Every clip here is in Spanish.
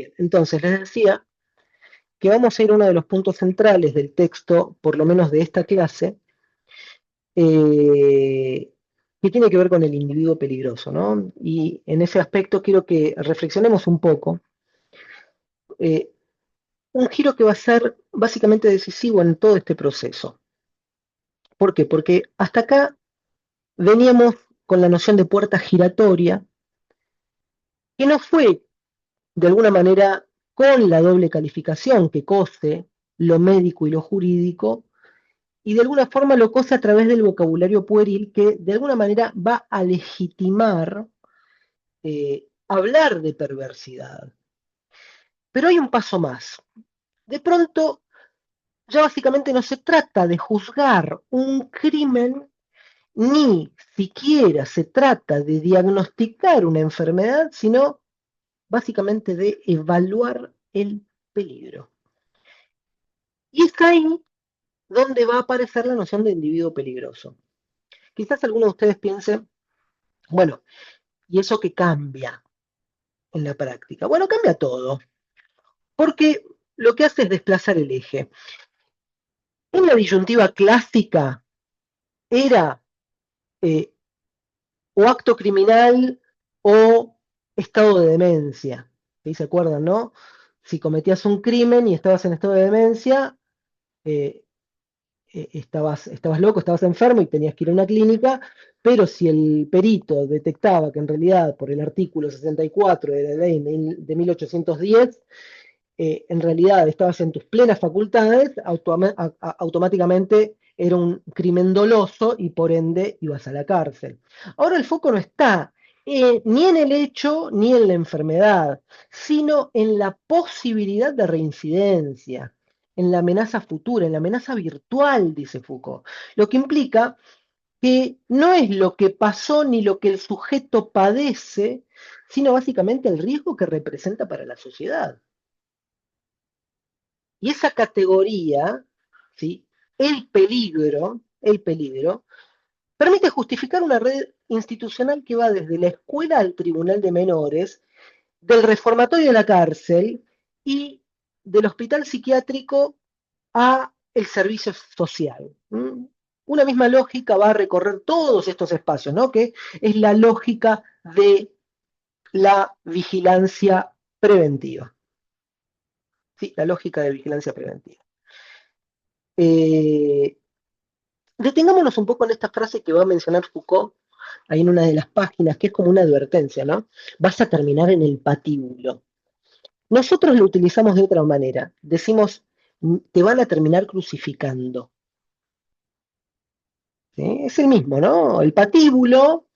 Bien, entonces les decía que vamos a ir a uno de los puntos centrales del texto, por lo menos de esta clase, eh, que tiene que ver con el individuo peligroso, ¿no? Y en ese aspecto quiero que reflexionemos un poco. eh, un giro que va a ser básicamente decisivo en todo este proceso. ¿Por qué? Porque hasta acá veníamos con la noción de puerta giratoria, que no fue de alguna manera con la doble calificación que cose lo médico y lo jurídico, y de alguna forma lo cose a través del vocabulario pueril que de alguna manera va a legitimar hablar de perversidad. Pero hay un paso más. De pronto, ya básicamente no se trata de juzgar un crimen, ni siquiera se trata de diagnosticar una enfermedad, sino básicamente de evaluar el peligro. Y es ahí donde va a aparecer la noción de individuo peligroso. Quizás alguno de ustedes piense, bueno, ¿y eso qué cambia en la práctica? Bueno, cambia todo, porque lo que hace es desplazar el eje. En la disyuntiva clásica era eh, o acto criminal o estado de demencia. ¿Sí? ¿Se acuerdan, no? Si cometías un crimen y estabas en estado de demencia, eh, estabas loco, estabas enfermo y tenías que ir a una clínica, pero si el perito detectaba que en realidad por el artículo 64 de la ley de 1810, en realidad estabas en tus plenas facultades, automáticamente era un crimen doloso y por ende ibas a la cárcel. Ahora el foco no está ni en el hecho ni en la enfermedad, sino en la posibilidad de reincidencia, en la amenaza futura, en la amenaza virtual, dice Foucault. Lo que implica que no es lo que pasó ni lo que el sujeto padece, sino básicamente el riesgo que representa para la sociedad. Y esa categoría, ¿sí? El peligro, permite justificar una red institucional que va desde la escuela al tribunal de menores, del reformatorio de la cárcel y del hospital psiquiátrico a el servicio social. ¿Mm? Una misma lógica va a recorrer todos estos espacios, ¿no? Que es la lógica de la vigilancia preventiva. Sí, la lógica de vigilancia preventiva. Eh, Detengámonos un poco en esta frase que va a mencionar Foucault ahí en una de las páginas, que es como una advertencia, ¿no? Vas a terminar en el patíbulo. Nosotros lo utilizamos de otra manera. Decimos, te van a terminar crucificando. ¿Sí? Es el mismo, ¿no? El patíbulo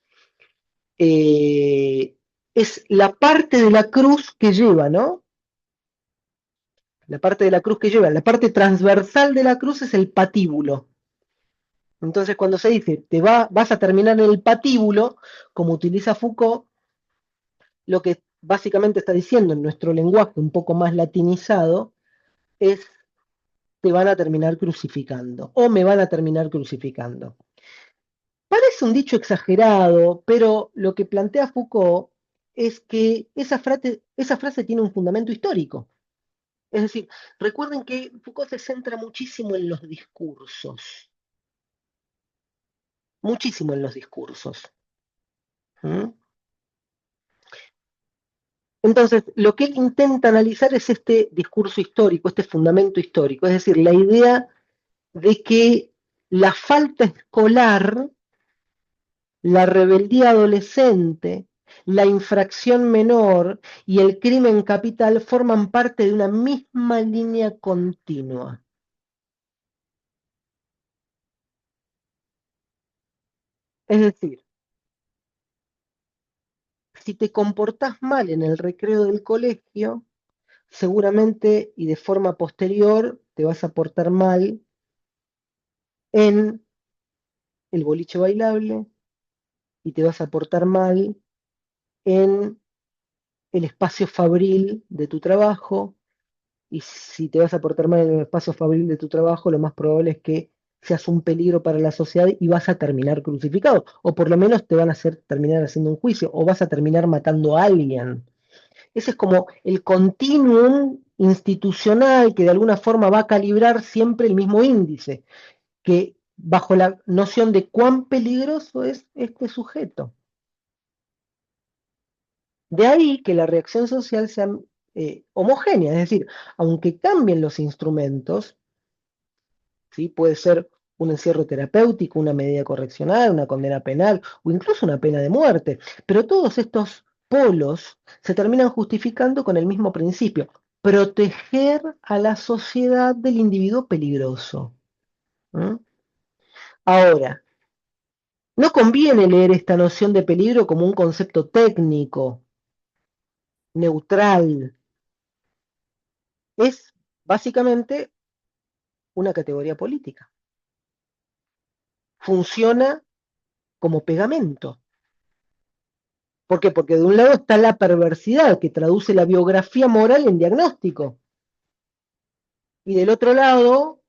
eh, es la parte de la cruz que lleva, ¿no? La parte de la cruz que lleva, la parte transversal de la cruz es el patíbulo. Entonces, cuando se dice vas a terminar en el patíbulo, como utiliza Foucault, lo que básicamente está diciendo en nuestro lenguaje un poco más latinizado es te van a terminar crucificando o me van a terminar crucificando. Parece un dicho exagerado, pero lo que plantea Foucault es que esa frase tiene un fundamento histórico. Es decir, recuerden que Foucault se centra muchísimo en los discursos. ¿Mm? Entonces, lo que él intenta analizar es este discurso histórico, este fundamento histórico, es decir, la idea de que la falta escolar, la rebeldía adolescente, la infracción menor y el crimen capital forman parte de una misma línea continua. Es decir, si te comportás mal en el recreo del colegio, seguramente y de forma posterior te vas a portar mal en el boliche bailable y te vas a portar mal en el espacio fabril de tu trabajo, y si te vas a portar mal en el espacio fabril de tu trabajo, lo más probable es que seas un peligro para la sociedad y vas a terminar crucificado, o por lo menos te van a hacer terminar haciendo un juicio, o vas a terminar matando a alguien. Ese es como el continuum institucional que de alguna forma va a calibrar siempre el mismo índice, que bajo la noción de cuán peligroso es este sujeto. De ahí que la reacción social sea homogénea, es decir, aunque cambien los instrumentos, ¿sí? Puede ser un encierro terapéutico, una medida correccional, una condena penal o incluso una pena de muerte, pero todos estos polos se terminan justificando con el mismo principio: proteger a la sociedad del individuo peligroso. ¿Mm? Ahora, no conviene leer esta noción de peligro como un concepto técnico, neutral. Es básicamente una categoría política. Funciona como pegamento. ¿Por qué? Porque de un lado está la perversidad que traduce la biografía moral en diagnóstico. Y del otro lado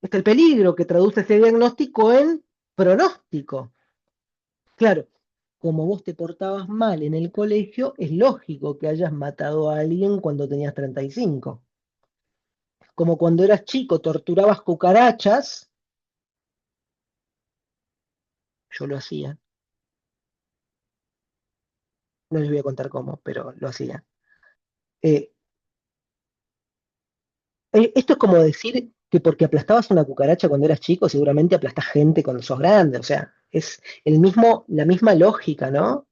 está el peligro que traduce ese diagnóstico en pronóstico. Claro, como vos te portabas mal en el colegio, es lógico que hayas matado a alguien cuando tenías 35. Como cuando eras chico torturabas cucarachas, yo lo hacía. No les voy a contar cómo, pero lo hacía. Eh, Esto es como decir que porque aplastabas una cucaracha cuando eras chico, seguramente aplastás gente cuando sos grande. O sea, es la misma lógica, ¿no?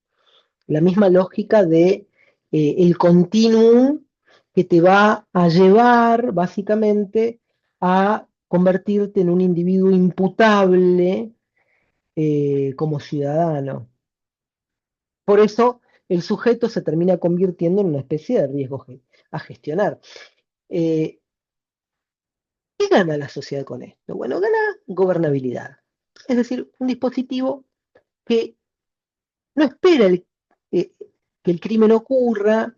La misma lógica de el continuum que te va a llevar básicamente a convertirte en un individuo imputable como ciudadano. Por eso el sujeto se termina convirtiendo en una especie de riesgo a gestionar. Eh, ¿Qué gana la sociedad con esto? Bueno, gana gobernabilidad. Es decir, un dispositivo que no espera eh, que el crimen ocurra,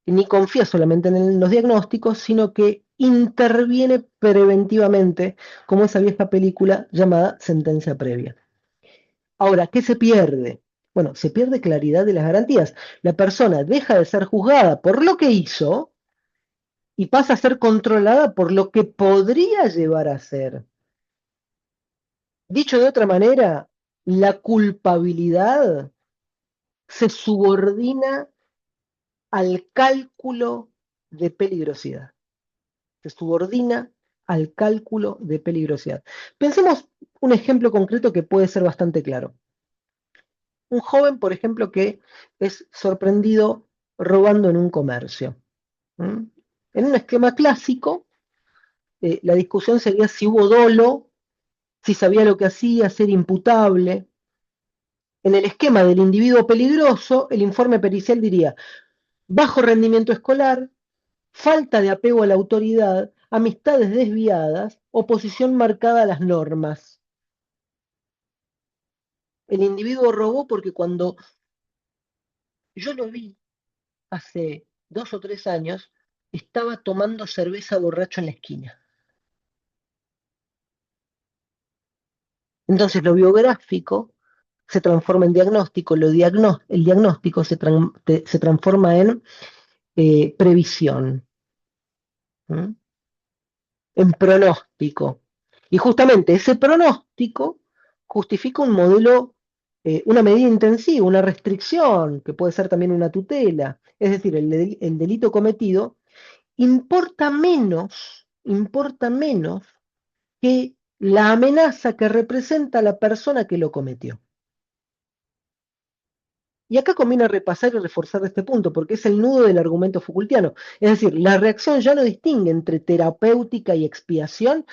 ni confía solamente en los diagnósticos, sino que interviene preventivamente, como esa vieja película llamada Sentencia Previa. Ahora, ¿qué se pierde? Bueno, se pierde claridad de las garantías. La persona deja de ser juzgada por lo que hizo y pasa a ser controlada por lo que podría llevar a ser. Dicho de otra manera, la culpabilidad se subordina al cálculo de peligrosidad. Se subordina al cálculo de peligrosidad. Pensemos un ejemplo concreto que puede ser bastante claro. Un joven, por ejemplo, que es sorprendido robando en un comercio. ¿Mm? En un esquema clásico, la discusión sería si hubo dolo, si sabía lo que hacía, ser imputable. En el esquema del individuo peligroso, el informe pericial diría: bajo rendimiento escolar, falta de apego a la autoridad, amistades desviadas, oposición marcada a las normas. El individuo robó porque cuando yo lo vi hace 2 o 3 años, estaba tomando cerveza borracho en la esquina. Entonces lo biográfico se transforma en diagnóstico, el diagnóstico se transforma en previsión, ¿m? En pronóstico. Y justamente ese pronóstico justifica un modelo, una medida intensiva, una restricción, que puede ser también una tutela. Es decir, el delito cometido importa menos que la amenaza que representa la persona que lo cometió. Y acá conviene repasar y reforzar este punto, porque es el nudo del argumento Foucaultiano. Es decir, la reacción ya no distingue entre terapéutica y expiación,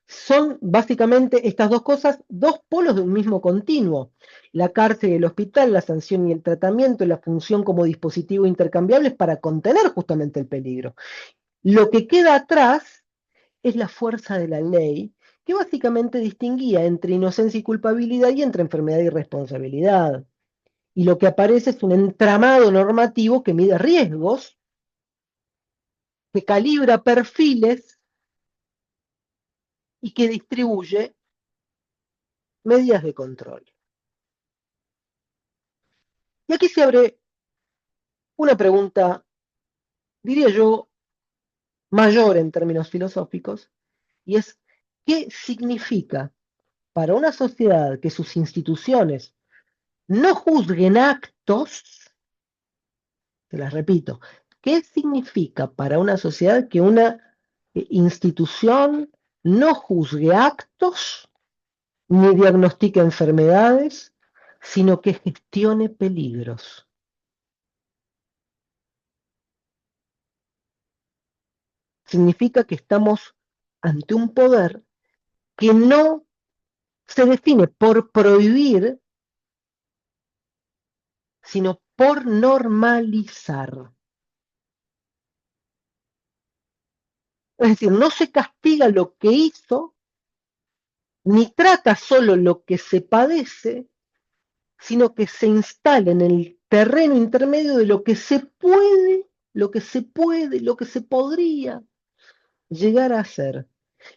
son básicamente estas dos cosas, dos polos de un mismo continuo. La cárcel y el hospital, la sanción y el tratamiento, la función como dispositivo intercambiable para contener justamente el peligro. Lo que queda atrás es la fuerza de la ley, que básicamente distinguía entre inocencia y culpabilidad y entre enfermedad y responsabilidad. Y lo que aparece es un entramado normativo que mide riesgos, que calibra perfiles y que distribuye medidas de control. Y aquí se abre una pregunta diría yo, mayor en términos filosóficos, y es qué significa para una sociedad que sus instituciones no juzguen actos, te las repito, ¿qué significa para una sociedad que una institución no juzgue actos ni diagnostique enfermedades, sino que gestione peligros? Significa que estamos ante un poder que no se define por prohibir, sino por normalizar. Es decir, no se castiga lo que hizo, ni trata solo lo que se padece, sino que se instala en el terreno intermedio de lo que se puede, lo que se podría llegar a hacer.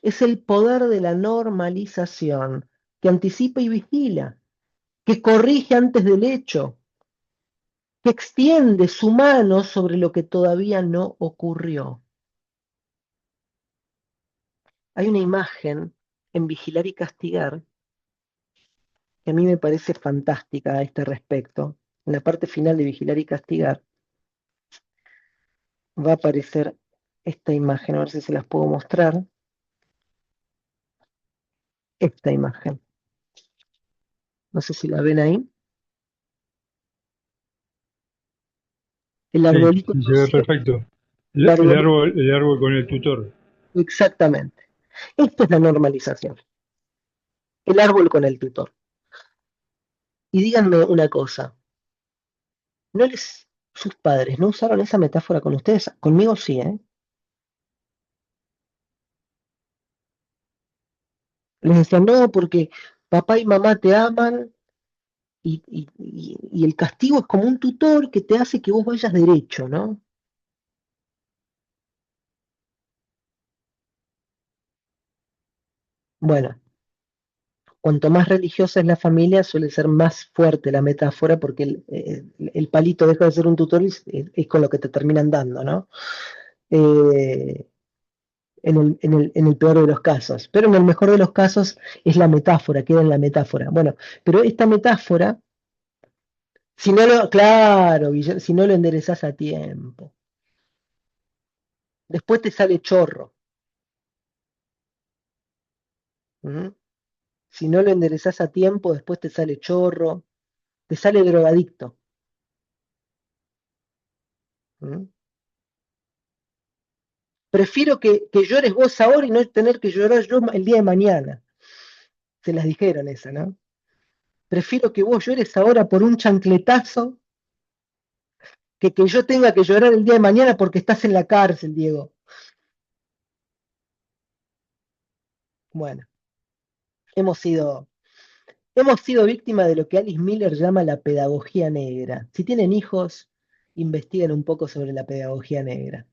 Es el poder de la normalización, que anticipa y vigila, que corrige antes del hecho, que extiende su mano sobre lo que todavía no ocurrió. Hay una imagen en Vigilar y Castigar que a mí me parece fantástica a este respecto. En la parte final de Vigilar y Castigar va a aparecer esta imagen, a ver si se las puedo mostrar. Esta imagen. No sé si la ven ahí. El Sí, arbolito sí, se ve torcido. perfecto. El arbolito, El árbol con el tutor. exactamente. Esto es la normalización. El árbol con el tutor. Y díganme una cosa. ¿No les, sus padres no usaron esa metáfora con ustedes? Conmigo sí, ¿eh? Les decían, no, porque papá y mamá te aman y el castigo es como un tutor que te hace que vos vayas derecho, ¿no? Bueno, cuanto más religiosa es la familia, suele ser más fuerte la metáfora porque el palito deja de ser un tutor y es con lo que te terminan dando, ¿no? Eh, en el peor de los casos. Pero en el mejor de los casos es la metáfora, queda en la metáfora. Bueno, pero esta metáfora, si no lo, claro, si no lo enderezás a tiempo, después te sale chorro. ¿M? Si no lo enderezás a tiempo, después te sale chorro, te sale drogadicto. ¿M? Prefiero que llores vos ahora y no tener que llorar yo el día de mañana. Se las dijeron esa, ¿no? Prefiero que vos llores ahora por un chancletazo que yo tenga que llorar el día de mañana porque estás en la cárcel, Diego. Bueno, hemos sido, hemos sido víctimas de lo que Alice Miller llama la pedagogía negra. Si tienen hijos, investiguen un poco sobre la pedagogía negra.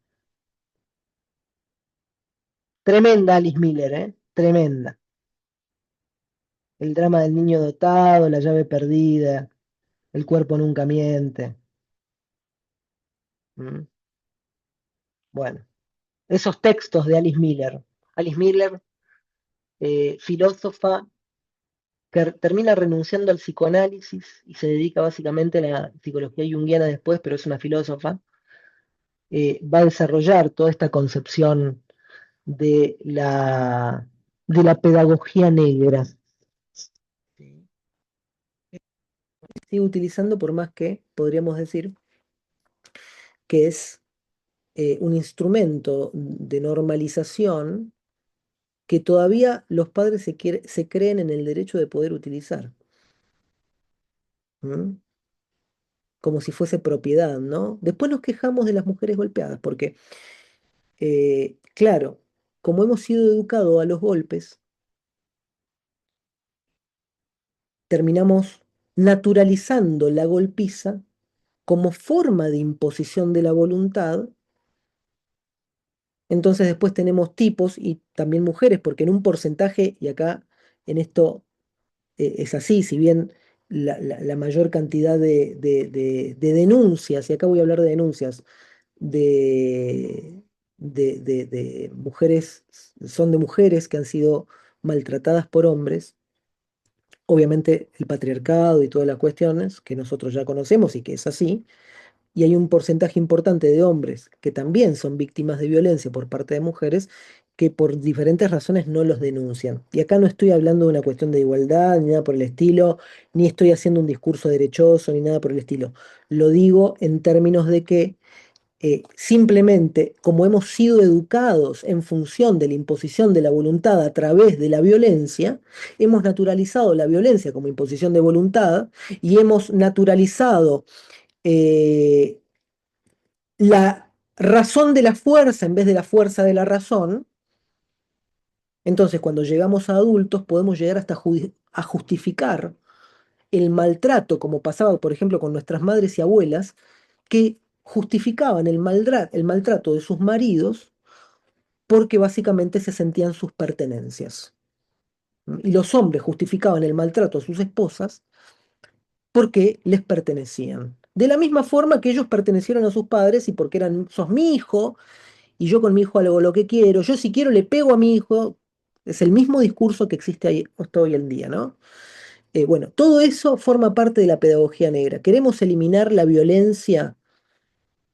Tremenda Alice Miller, ¿eh? Tremenda. El drama del niño dotado, la llave perdida, el cuerpo nunca miente. ¿Mm? Bueno, esos textos de Alice Miller. Alice Miller, filósofa que termina renunciando al psicoanálisis y se dedica básicamente a la psicología junguiana después, pero es una filósofa, va a desarrollar toda esta concepción de de la pedagogía negra. Sí. Sigue utilizando por más que podríamos decir que es un instrumento de normalización que todavía los padres se creen en el derecho de poder utilizar. ¿M? Como si fuese propiedad, ¿no? Después nos quejamos de las mujeres golpeadas, porque, claro, como hemos sido educados a los golpes, terminamos naturalizando la golpiza como forma de imposición de la voluntad. Entonces después tenemos tipos y también mujeres, porque en un porcentaje, y acá en esto es así, si bien la mayor cantidad de denuncias, y acá voy a hablar de denuncias, de, de mujeres, son de mujeres que han sido maltratadas por hombres. Obviamente el patriarcado y todas las cuestiones que nosotros ya conocemos y que es así, y hay un porcentaje importante de hombres que también son víctimas de violencia por parte de mujeres que por diferentes razones no los denuncian. Y acá no estoy hablando de una cuestión de igualdad ni nada por el estilo, ni estoy haciendo un discurso derechoso ni nada por el estilo. Lo digo en términos de que simplemente como hemos sido educados en función de la imposición de la voluntad a través de la violencia, hemos naturalizado la violencia como imposición de voluntad y hemos naturalizado eh, la razón de la fuerza en vez de la fuerza de la razón. Entonces, cuando llegamos a adultos, podemos llegar hasta a justificar el maltrato, como pasaba, por ejemplo, con nuestras madres y abuelas, que justificaban el maltrato de sus maridos porque básicamente se sentían sus pertenencias. Y los hombres justificaban el maltrato a sus esposas porque les pertenecían. De la misma forma que ellos pertenecieron a sus padres y porque eran, sos mi hijo, y yo con mi hijo hago lo que quiero, yo si quiero le pego a mi hijo, es el mismo discurso que existe ahí hasta hoy en día, ¿no? Bueno, todo eso forma parte de la pedagogía negra. Queremos eliminar la violencia,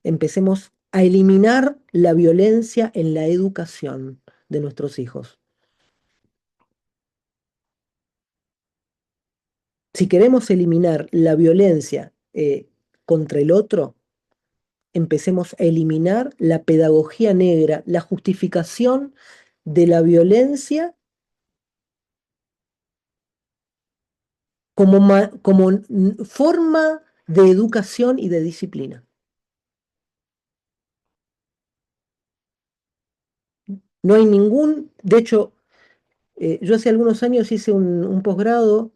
empecemos a eliminar la violencia en la educación de nuestros hijos. Si queremos eliminar la violencia contra el otro, empecemos a eliminar la pedagogía negra, la justificación de la violencia como, como forma de educación y de disciplina. No hay ningún, de hecho, yo hace algunos años hice un posgrado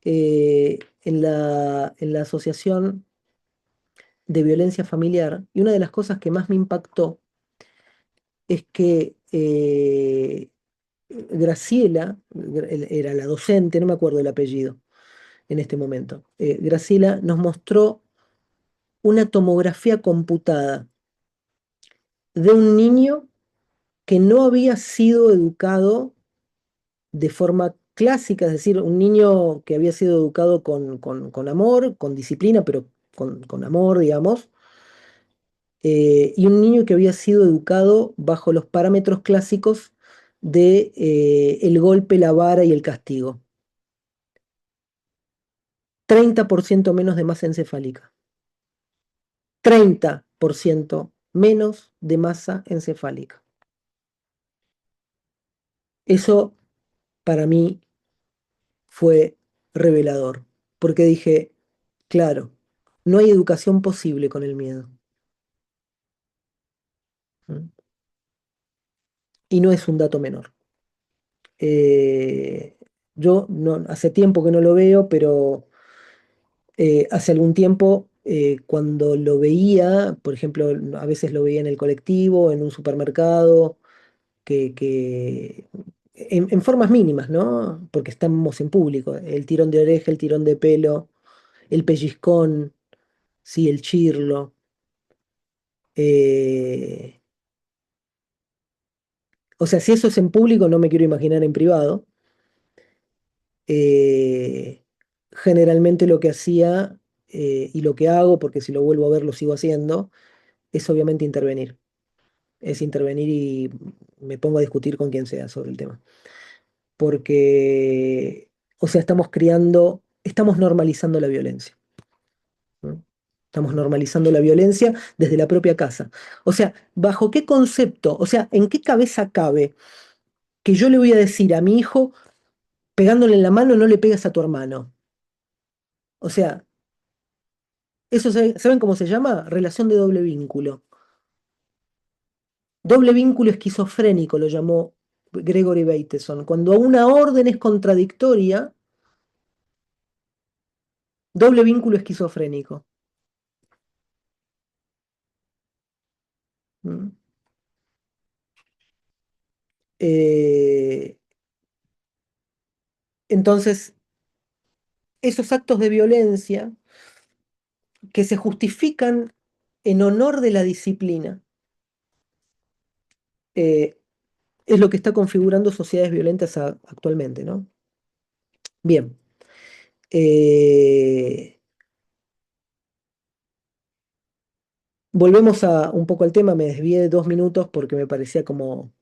en la Asociación de Violencia Familiar y una de las cosas que más me impactó es que Graciela, era la docente, no me acuerdo el apellido en este momento, Graciela nos mostró una tomografía computada de un niño que no había sido educado de forma clásica, es decir, un niño que había sido educado con amor, con disciplina, pero con amor, digamos, y un niño que había sido educado bajo los parámetros clásicos de el golpe, la vara y el castigo. 30% menos de masa encefálica. 30% menos de masa encefálica. Eso para mí fue revelador, porque dije, claro, no hay educación posible con el miedo. ¿Mm? Y no es un dato menor. Eh, yo no, hace tiempo que no lo veo, pero hace algún tiempo, cuando lo veía, por ejemplo, a veces lo veía en el colectivo, en un supermercado, en formas mínimas, ¿no? Porque estamos en público. El tirón de oreja, el tirón de pelo, el pellizcón, sí, el chirlo. eh, o sea, si eso es en público, no me quiero imaginar en privado. Eh, Generalmente lo que hacía y lo que hago, porque si lo vuelvo a ver lo sigo haciendo, es obviamente intervenir. Es intervenir y me pongo a discutir con quien sea sobre el tema. Porque, o sea, estamos criando, estamos normalizando la violencia. ¿No? Estamos normalizando la violencia desde la propia casa. O sea, ¿bajo qué concepto? O sea, ¿en qué cabeza cabe que yo le voy a decir a mi hijo, pegándole en la mano, no le pegas a tu hermano? O sea, eso ¿saben cómo se llama? Relación de doble vínculo. Doble vínculo esquizofrénico lo llamó Gregory Bateson. Cuando una orden es contradictoria, doble vínculo esquizofrénico. ¿Mm? Eh, entonces, esos actos de violencia que se justifican en honor de la disciplina, eh, es lo que está configurando sociedades violentas actualmente, ¿no? Bien. eh, Volvemos un poco al tema, me desvié de 2 minutos porque me parecía como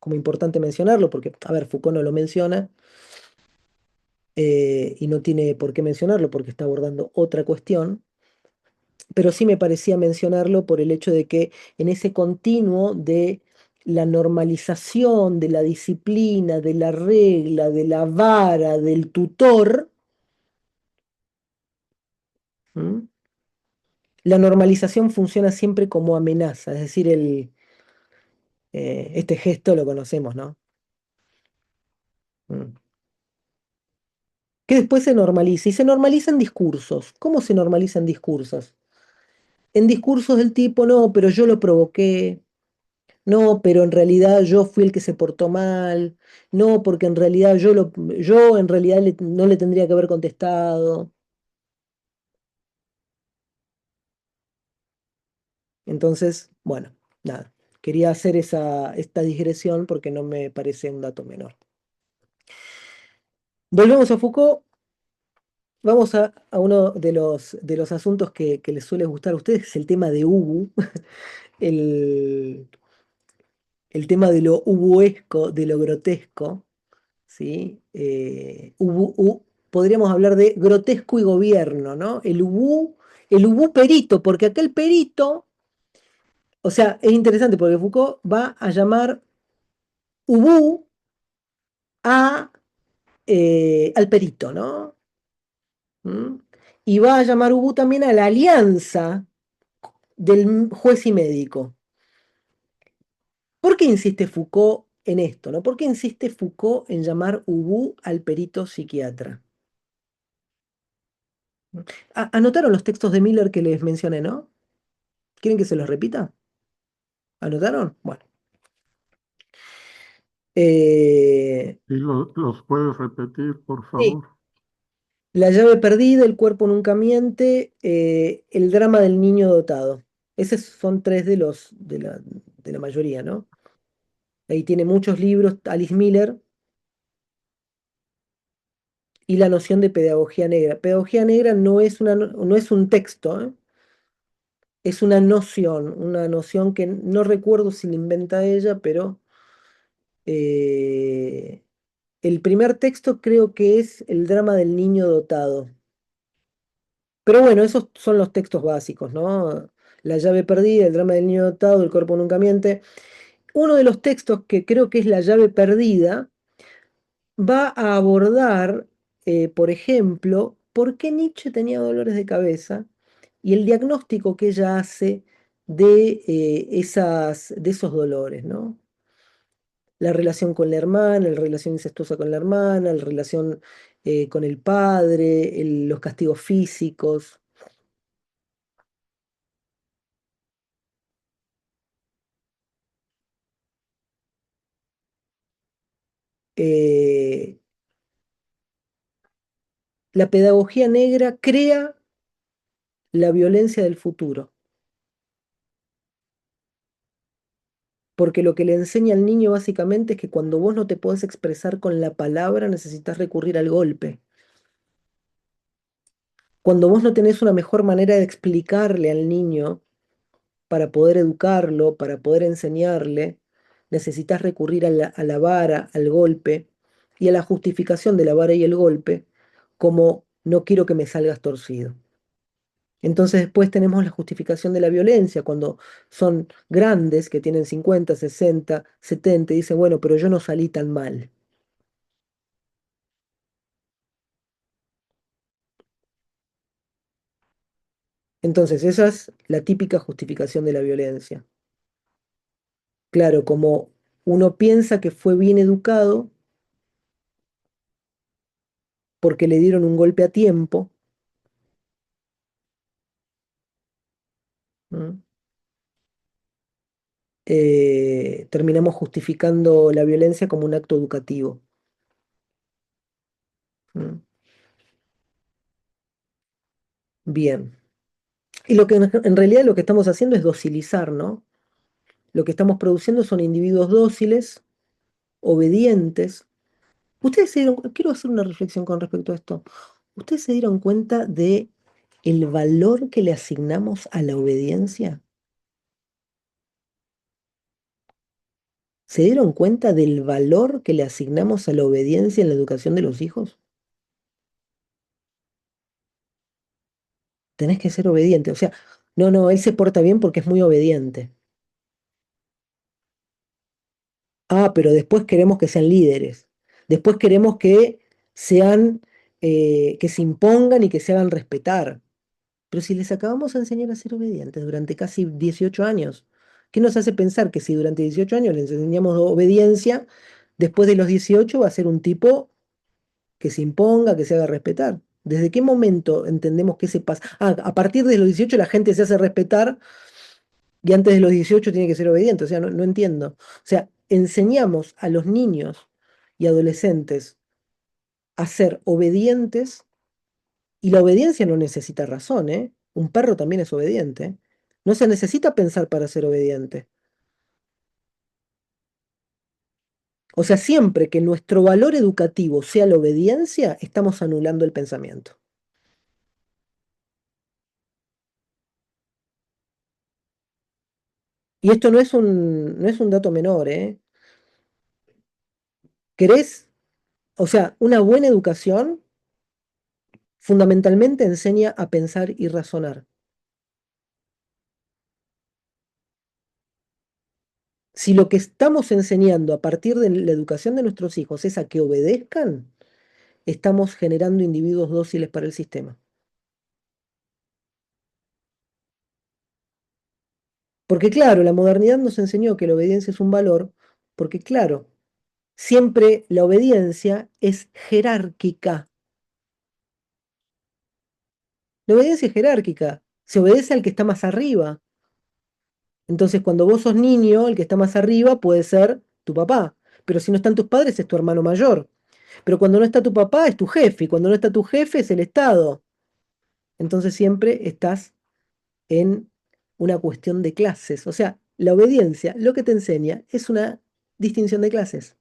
importante mencionarlo, porque, a ver, Foucault no lo menciona, y no tiene por qué mencionarlo porque está abordando otra cuestión, pero sí me parecía mencionarlo por el hecho de que en ese continuo de la normalización, de la disciplina, de la regla, de la vara, del tutor, ¿m? La normalización funciona siempre como amenaza, es decir, este gesto lo conocemos, ¿no? Mm. Que después se normaliza, y se normalizan discursos. ¿Cómo se normalizan discursos? En discursos del tipo, no, pero yo lo provoqué, no, pero en realidad yo fui el que se portó mal, no, porque en realidad yo en realidad no le tendría que haber contestado. Entonces, bueno, nada, quería hacer esta digresión porque no me parece un dato menor. Volvemos a Foucault, vamos a uno de los asuntos que les suele gustar a ustedes, es el tema de Ubu, el, el tema de lo ubuesco, de lo grotesco, ¿sí? Podríamos hablar de grotesco y gobierno, ¿no? El ubú perito, porque aquel perito, o sea, es interesante porque Foucault va a llamar ubú al perito, ¿no? ¿Mm? Y va a llamar ubú también a la alianza del juez y médico. ¿Por qué insiste Foucault en esto, ¿no? ¿Por qué insiste Foucault en llamar ubú al perito psiquiatra? Anotaron los textos de Miller que les mencioné, ¿no? ¿Quieren que se los repita? ¿Anotaron? Bueno. Eh, ¿Y los puedes repetir, por sí. favor? La llave perdida, el cuerpo nunca miente, el drama del niño dotado. Esos son tres de la mayoría, ¿no? Ahí tiene muchos libros, Alice Miller, y la noción de pedagogía negra. Pedagogía negra no es un texto, ¿eh? Es una noción que no recuerdo si la inventa ella, pero eh, el primer texto creo que es el drama del niño dotado. Pero bueno, esos son los textos básicos, ¿no? La llave perdida, el drama del niño dotado, el cuerpo nunca miente. Uno de los textos que creo que es la llave perdida va a abordar, por ejemplo, por qué Nietzsche tenía dolores de cabeza y el diagnóstico que ella hace de esos dolores, ¿no? La relación con la hermana, la relación incestuosa con la hermana, la relación con el padre, los castigos físicos. Eh, la pedagogía negra crea la violencia del futuro, porque lo que le enseña al niño básicamente es que cuando vos no te podés expresar con la palabra, necesitas recurrir al golpe. Cuando vos no tenés una mejor manera de explicarle al niño para poder educarlo, para poder enseñarle, necesitas recurrir a la vara, al golpe y a la justificación de la vara y el golpe como no quiero que me salgas torcido. Entonces después tenemos la justificación de la violencia, cuando son grandes, que tienen 50, 60, 70, y dicen, bueno, pero yo no salí tan mal. Entonces esa es la típica justificación de la violencia. Claro, como uno piensa que fue bien educado porque le dieron un golpe a tiempo, ¿m? Terminamos justificando la violencia como un acto educativo. ¿M? Bien. Y lo que en realidad lo que estamos haciendo es docilizar, ¿no? Lo que estamos produciendo son individuos dóciles, obedientes. Quiero hacer una reflexión con respecto a esto. ¿Ustedes se dieron cuenta de el valor que le asignamos a la obediencia? ¿Se dieron cuenta del valor que le asignamos a la obediencia en la educación de los hijos? Tenés que ser obediente. O sea, no, no, él se porta bien porque es muy obediente. Ah, pero después queremos que sean líderes. Después queremos que sean, que se impongan y que se hagan respetar. Pero si les acabamos de enseñar a ser obedientes durante casi 18 años, ¿qué nos hace pensar que si durante 18 años les enseñamos obediencia, después de los 18 va a ser un tipo que se imponga, que se haga respetar? ¿Desde qué momento entendemos que se pasa? Ah, a partir de los 18 la gente se hace respetar y antes de los 18 tiene que ser obediente. O sea, no, no entiendo. O sea, enseñamos a los niños y adolescentes a ser obedientes y la obediencia no necesita razón, ¿eh? Un perro también es obediente. No se necesita pensar para ser obediente. O sea, siempre que nuestro valor educativo sea la obediencia, estamos anulando el pensamiento. Y esto no es un dato menor, ¿eh? ¿Querés? O sea, una buena educación fundamentalmente enseña a pensar y razonar. Si lo que estamos enseñando a partir de la educación de nuestros hijos es a que obedezcan, estamos generando individuos dóciles para el sistema. Porque claro, la modernidad nos enseñó que la obediencia es un valor, porque claro, siempre la obediencia es jerárquica. La obediencia es jerárquica, se obedece al que está más arriba. Entonces, cuando vos sos niño, el que está más arriba puede ser tu papá, pero si no están tus padres es tu hermano mayor. Pero cuando no está tu papá es tu jefe, y cuando no está tu jefe es el Estado. Entonces siempre estás en una cuestión de clases. O sea, la obediencia lo que te enseña es una distinción de clases.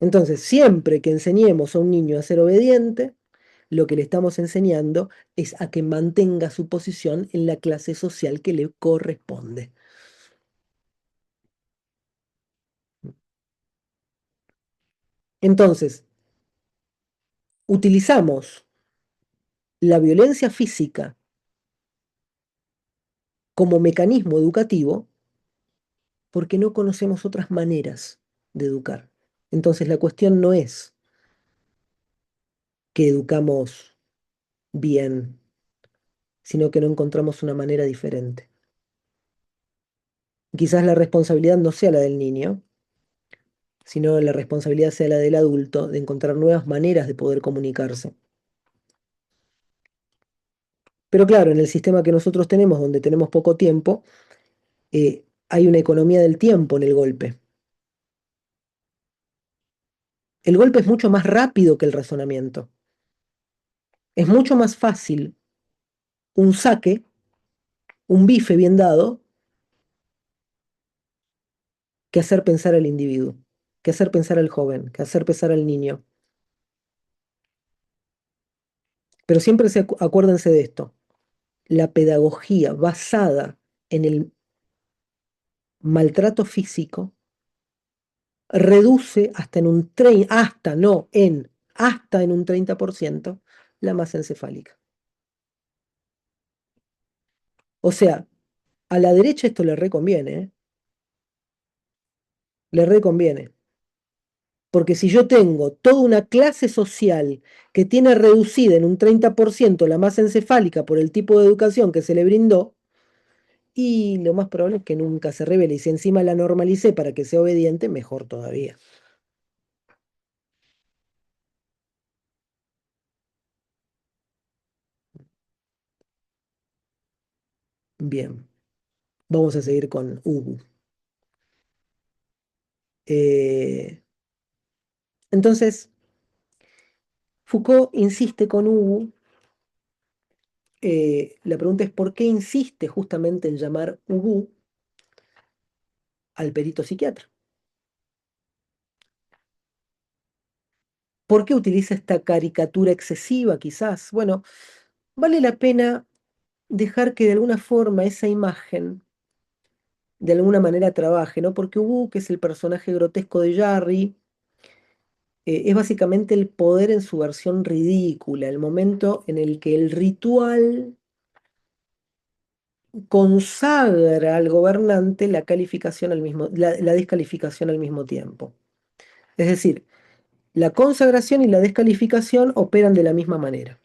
Entonces, siempre que enseñemos a un niño a ser obediente, lo que le estamos enseñando es a que mantenga su posición en la clase social que le corresponde. Entonces, utilizamos la violencia física como mecanismo educativo porque no conocemos otras maneras de educar. Entonces, la cuestión no es que educamos bien, sino que no encontramos una manera diferente. Quizás la responsabilidad no sea la del niño, sino la responsabilidad sea la del adulto de encontrar nuevas maneras de poder comunicarse. Pero claro, en el sistema que nosotros tenemos, donde tenemos poco tiempo, hay una economía del tiempo en el golpe. El golpe es mucho más rápido que el razonamiento. Es mucho más fácil un saque, un bife bien dado, que hacer pensar al individuo, que hacer pensar al joven, que hacer pensar al niño. Pero siempre acuérdense de esto. La pedagogía basada en el maltrato físico reduce hasta en un 30, hasta en un 30% la masa encefálica. O sea, a la derecha esto le reconviene, ¿eh? Le reconviene. Porque si yo tengo toda una clase social que tiene reducida en un 30% la masa encefálica por el tipo de educación que se le brindó, y lo más probable es que nunca se revele. Y si encima la normalicé para que sea obediente, mejor todavía. Bien, vamos a seguir con Hugo. Eh, entonces, Foucault insiste con Hugo, la pregunta es ¿por qué insiste justamente en llamar Ubu al perito psiquiatra? ¿Por qué utiliza esta caricatura excesiva quizás? Bueno, vale la pena dejar que de alguna forma esa imagen de alguna manera trabaje, ¿no? Porque Ubu, que es el personaje grotesco de Jarry, es básicamente el poder en su versión ridícula, el momento en el que el ritual consagra al gobernante la calificación la descalificación al mismo tiempo. Es decir, la consagración y la descalificación operan de la misma manera.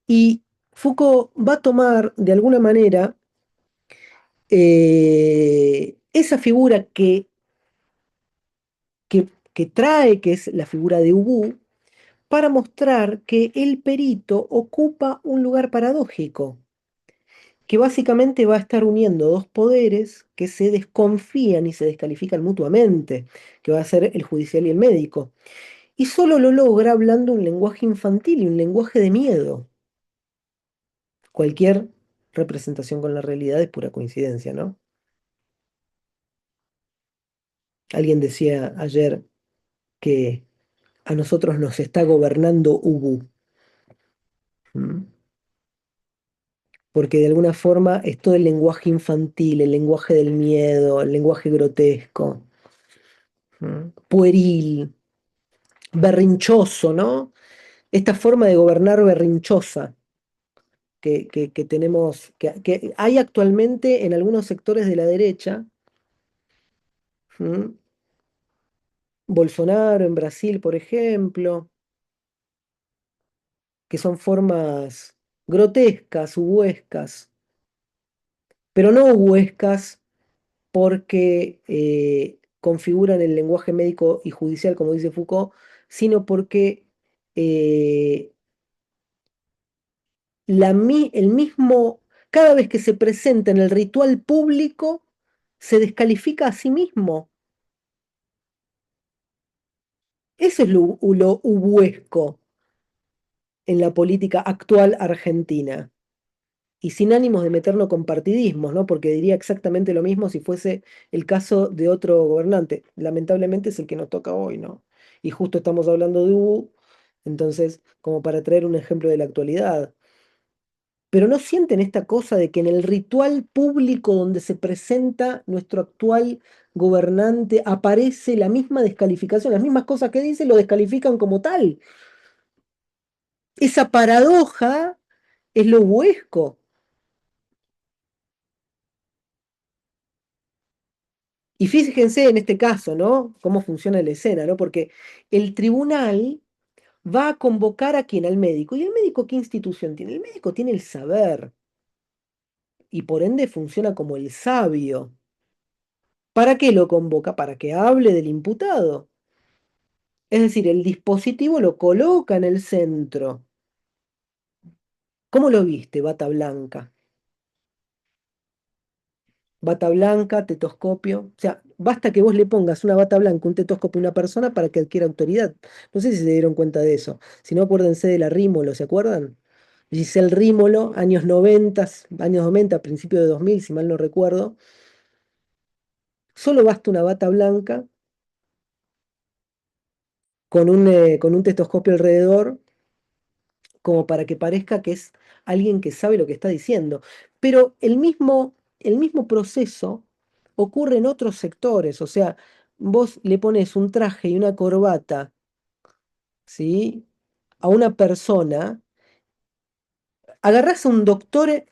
Y Foucault va a tomar de alguna manera esa figura que trae, que es la figura de Ubu, para mostrar que el perito ocupa un lugar paradójico, que básicamente va a estar uniendo dos poderes que se desconfían y se descalifican mutuamente, que va a ser el judicial y el médico. Y solo lo logra hablando un lenguaje infantil y un lenguaje de miedo. Cualquier representación con la realidad es pura coincidencia, ¿no? Alguien decía ayer que a nosotros nos está gobernando Ubu, ¿m? Porque de alguna forma es todo el lenguaje infantil, el lenguaje del miedo, el lenguaje grotesco, pueril, berrinchoso, ¿no? Esta forma de gobernar berrinchosa que tenemos, que hay actualmente en algunos sectores de la derecha, ¿m? Bolsonaro en Brasil, por ejemplo, que son formas grotescas, ubuescas, pero no ubuescas porque configuran el lenguaje médico y judicial, como dice Foucault, sino porque eh, el mismo, cada vez que se presenta en el ritual público, se descalifica a sí mismo. Eso es lo ubuesco en la política actual argentina. Y sin ánimos de meternos con partidismos, ¿no? Porque diría exactamente lo mismo si fuese el caso de otro gobernante. Lamentablemente es el que nos toca hoy, ¿no? Y justo estamos hablando de Hugo, entonces, como para traer un ejemplo de la actualidad. Pero no sienten esta cosa de que en el ritual público donde se presenta nuestro actual gobernante aparece la misma descalificación, las mismas cosas que dice lo descalifican como tal. Esa paradoja es lo huesco. Y fíjense en este caso, ¿no? Cómo funciona la escena, ¿no? Porque el tribunal va a convocar a quién, al médico. ¿Y el médico qué institución tiene? El médico tiene el saber y por ende funciona como el sabio. ¿Para qué lo convoca? Para que hable del imputado. Es decir, el dispositivo lo coloca en el centro. ¿Cómo lo viste, bata blanca? Bata blanca, tetoscopio. O sea, basta que vos le pongas una bata blanca, un tetoscopio a una persona para que adquiera autoridad. No sé si se dieron cuenta de eso. Si no, acuérdense de la Rímolo, ¿se acuerdan? Giselle Rímolo, años 90, principio de 2000, si mal no recuerdo. Solo basta una bata blanca con un tetoscopio alrededor como para que parezca que es alguien que sabe lo que está diciendo. Pero el mismo proceso ocurre en otros sectores, o sea, vos le pones un traje y una corbata, ¿sí? A una persona, agarrás a un doctor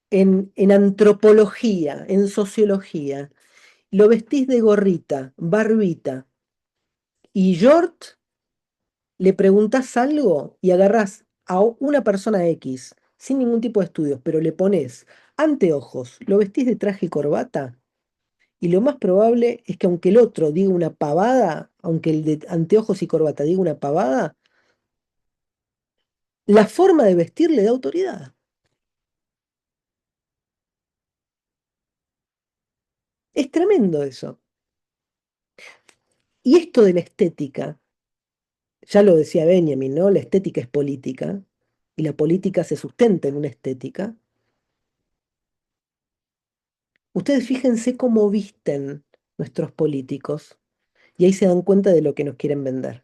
en antropología, en sociología, lo vestís de gorrita, barbita y short, le preguntás algo y agarrás a una persona X, sin ningún tipo de estudios, pero le pones anteojos, lo vestís de traje y corbata, y lo más probable es que aunque el otro diga una pavada, aunque el de anteojos y corbata diga una pavada, la forma de vestir le da autoridad. Es tremendo eso. Y esto de la estética Ya lo decía Benjamin, ¿no? La estética es política y la política se sustenta en una estética. Ustedes fíjense cómo visten nuestros políticos y ahí se dan cuenta de lo que nos quieren vender.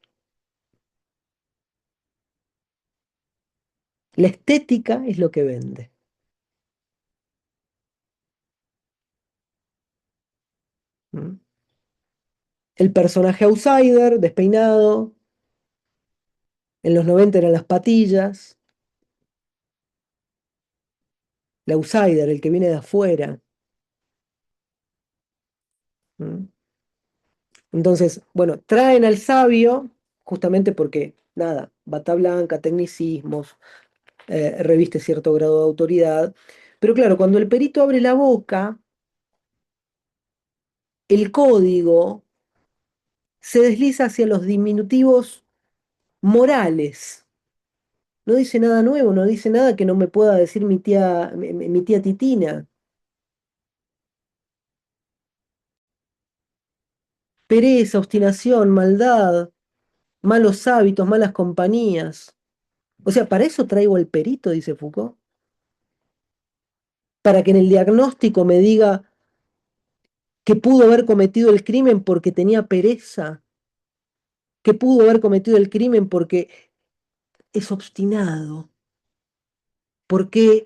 La estética es lo que vende. ¿Mm? El personaje outsider, despeinado, en los 90 eran las patillas, el outsider, el que viene de afuera. ¿Mm? Entonces, bueno, traen al sabio justamente porque, nada, bata blanca, tecnicismos, reviste cierto grado de autoridad. Pero claro, cuando el perito abre la boca, el código se desliza hacia los diminutivos morales. No dice nada nuevo, no dice nada que no me pueda decir mi tía Titina. Pereza, obstinación, maldad, malos hábitos, malas compañías. O sea, para eso traigo al perito, dice Foucault. Para que en el diagnóstico me diga que pudo haber cometido el crimen porque tenía pereza, que pudo haber cometido el crimen porque es obstinado, porque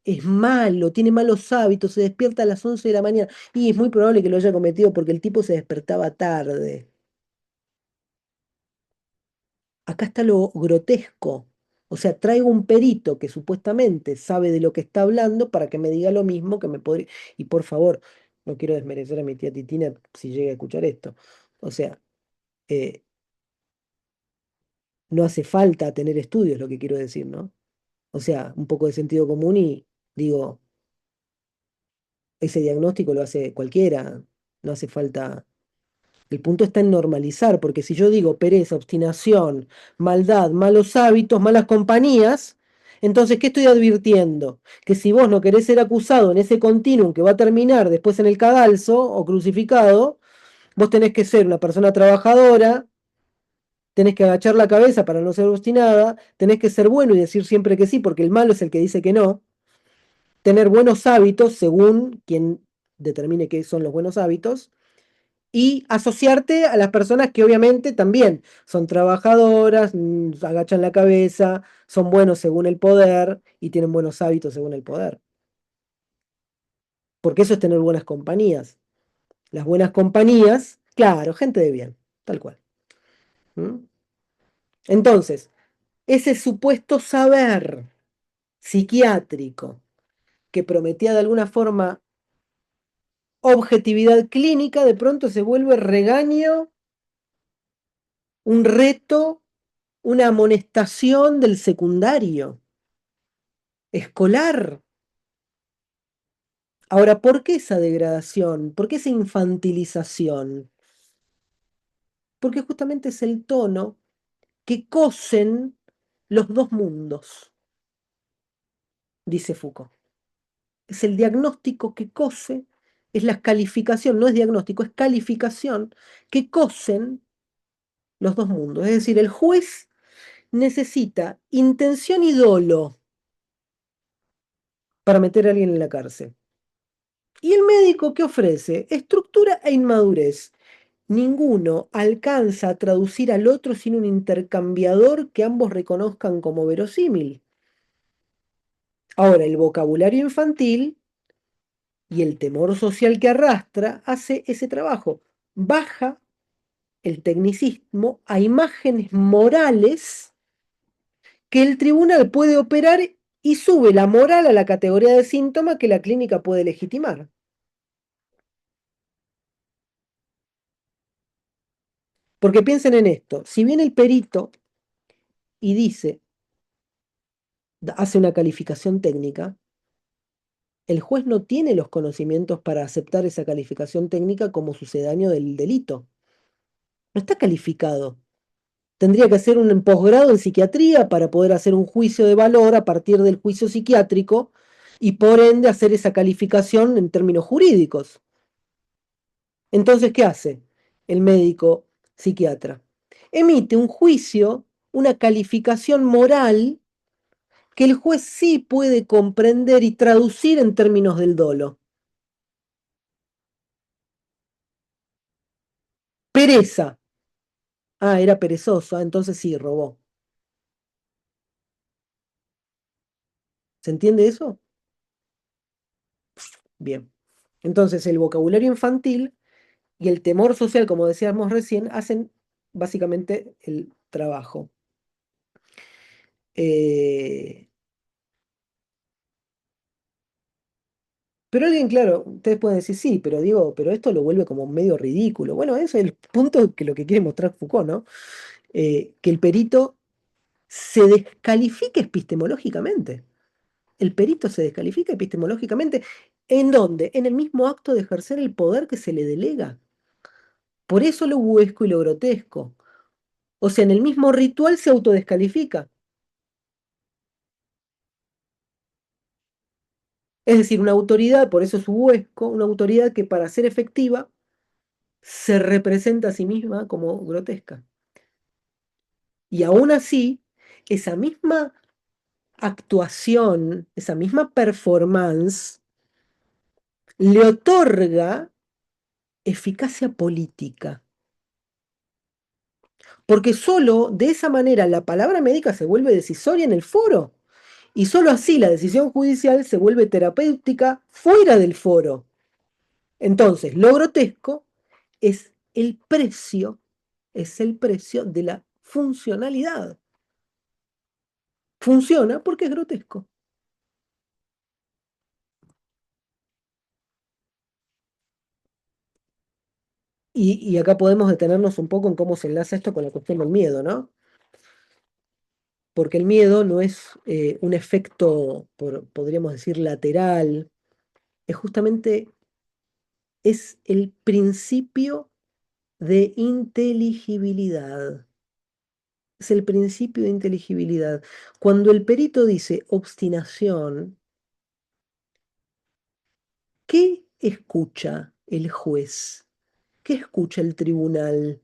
es malo, tiene malos hábitos, se despierta a las 11 de la mañana y es muy probable que lo haya cometido porque el tipo se despertaba tarde. Acá está lo grotesco. O sea, traigo un perito que supuestamente sabe de lo que está hablando para que me diga lo mismo que me podría... Y por favor, no quiero desmerecer a mi tía Titina si llega a escuchar esto. O sea, eh, no hace falta tener estudios, lo que quiero decir, ¿no? O sea, un poco de sentido común y digo, ese diagnóstico lo hace cualquiera, no hace falta. El punto está en normalizar, porque si yo digo pereza, obstinación, maldad, malos hábitos, malas compañías, entonces, ¿qué estoy advirtiendo? Que si vos no querés ser acusado en ese continuum que va a terminar después en el cadalso o crucificado, vos tenés que ser una persona trabajadora, tenés que agachar la cabeza para no ser obstinada, tenés que ser bueno y decir siempre que sí, porque el malo es el que dice que no, tener buenos hábitos según quien determine qué son los buenos hábitos y asociarte a las personas que obviamente también son trabajadoras, agachan la cabeza, son buenos según el poder y tienen buenos hábitos según el poder. Porque eso es tener buenas compañías. Las buenas compañías, claro, gente de bien, tal cual. ¿Mm? Entonces, ese supuesto saber psiquiátrico que prometía de alguna forma objetividad clínica, de pronto se vuelve regaño, un reto, una amonestación del secundario, escolar. Ahora, ¿por qué esa degradación? ¿Por qué esa infantilización? Porque justamente es el tono que cosen los dos mundos, dice Foucault. Es el diagnóstico que cose, es la calificación, no es diagnóstico, es calificación, que cosen los dos mundos. Es decir, el juez necesita intención y dolo para meter a alguien en la cárcel. ¿Y el médico qué ofrece? Estructura e inmadurez. Ninguno alcanza a traducir al otro sin un intercambiador que ambos reconozcan como verosímil. Ahora, el vocabulario infantil y el temor social que arrastra hace ese trabajo. Baja el tecnicismo a imágenes morales que el tribunal puede operar y sube la moral a la categoría de síntoma que la clínica puede legitimar. Porque piensen en esto, si viene el perito y dice, hace una calificación técnica, el juez no tiene los conocimientos para aceptar esa calificación técnica como sucedáneo del delito. No está calificado. Tendría que hacer un posgrado en psiquiatría para poder hacer un juicio de valor a partir del juicio psiquiátrico y por ende hacer esa calificación en términos jurídicos. Entonces, ¿qué hace el médico psiquiatra? emite un juicio, una calificación moral que el juez sí puede comprender y traducir en términos del dolo. Pereza. Ah, era perezoso, entonces sí, robó. ¿Se entiende eso? Bien. Entonces, el vocabulario infantil y el temor social, como decíamos recién, hacen básicamente el trabajo. Eh, pero alguien, claro, ustedes pueden decir, sí, pero digo, pero esto lo vuelve como medio ridículo. Bueno, ese es el punto que lo que quiere mostrar Foucault, ¿no? Que el perito se descalifica epistemológicamente. El perito se descalifica epistemológicamente. ¿En dónde? En el mismo acto de ejercer el poder que se le delega. Por eso lo huesco y lo grotesco. O sea, en el mismo ritual se autodescalifica. Es decir, una autoridad, por eso es huesco, una autoridad que para ser efectiva se representa a sí misma como grotesca. Y aún así, esa misma actuación, esa misma performance, le otorga eficacia política. Porque solo de esa manera la palabra médica se vuelve decisoria en el foro. Y solo así la decisión judicial se vuelve terapéutica fuera del foro. Entonces, lo grotesco es el precio de la funcionalidad. Funciona porque es grotesco. Y acá podemos detenernos un poco en cómo se enlaza esto con la cuestión del miedo, ¿no? Porque el miedo no es un efecto, podríamos decir, lateral, es justamente, es el principio de inteligibilidad. Es el principio de inteligibilidad. Cuando el perito dice obstinación, ¿qué escucha el juez? ¿Qué escucha el tribunal?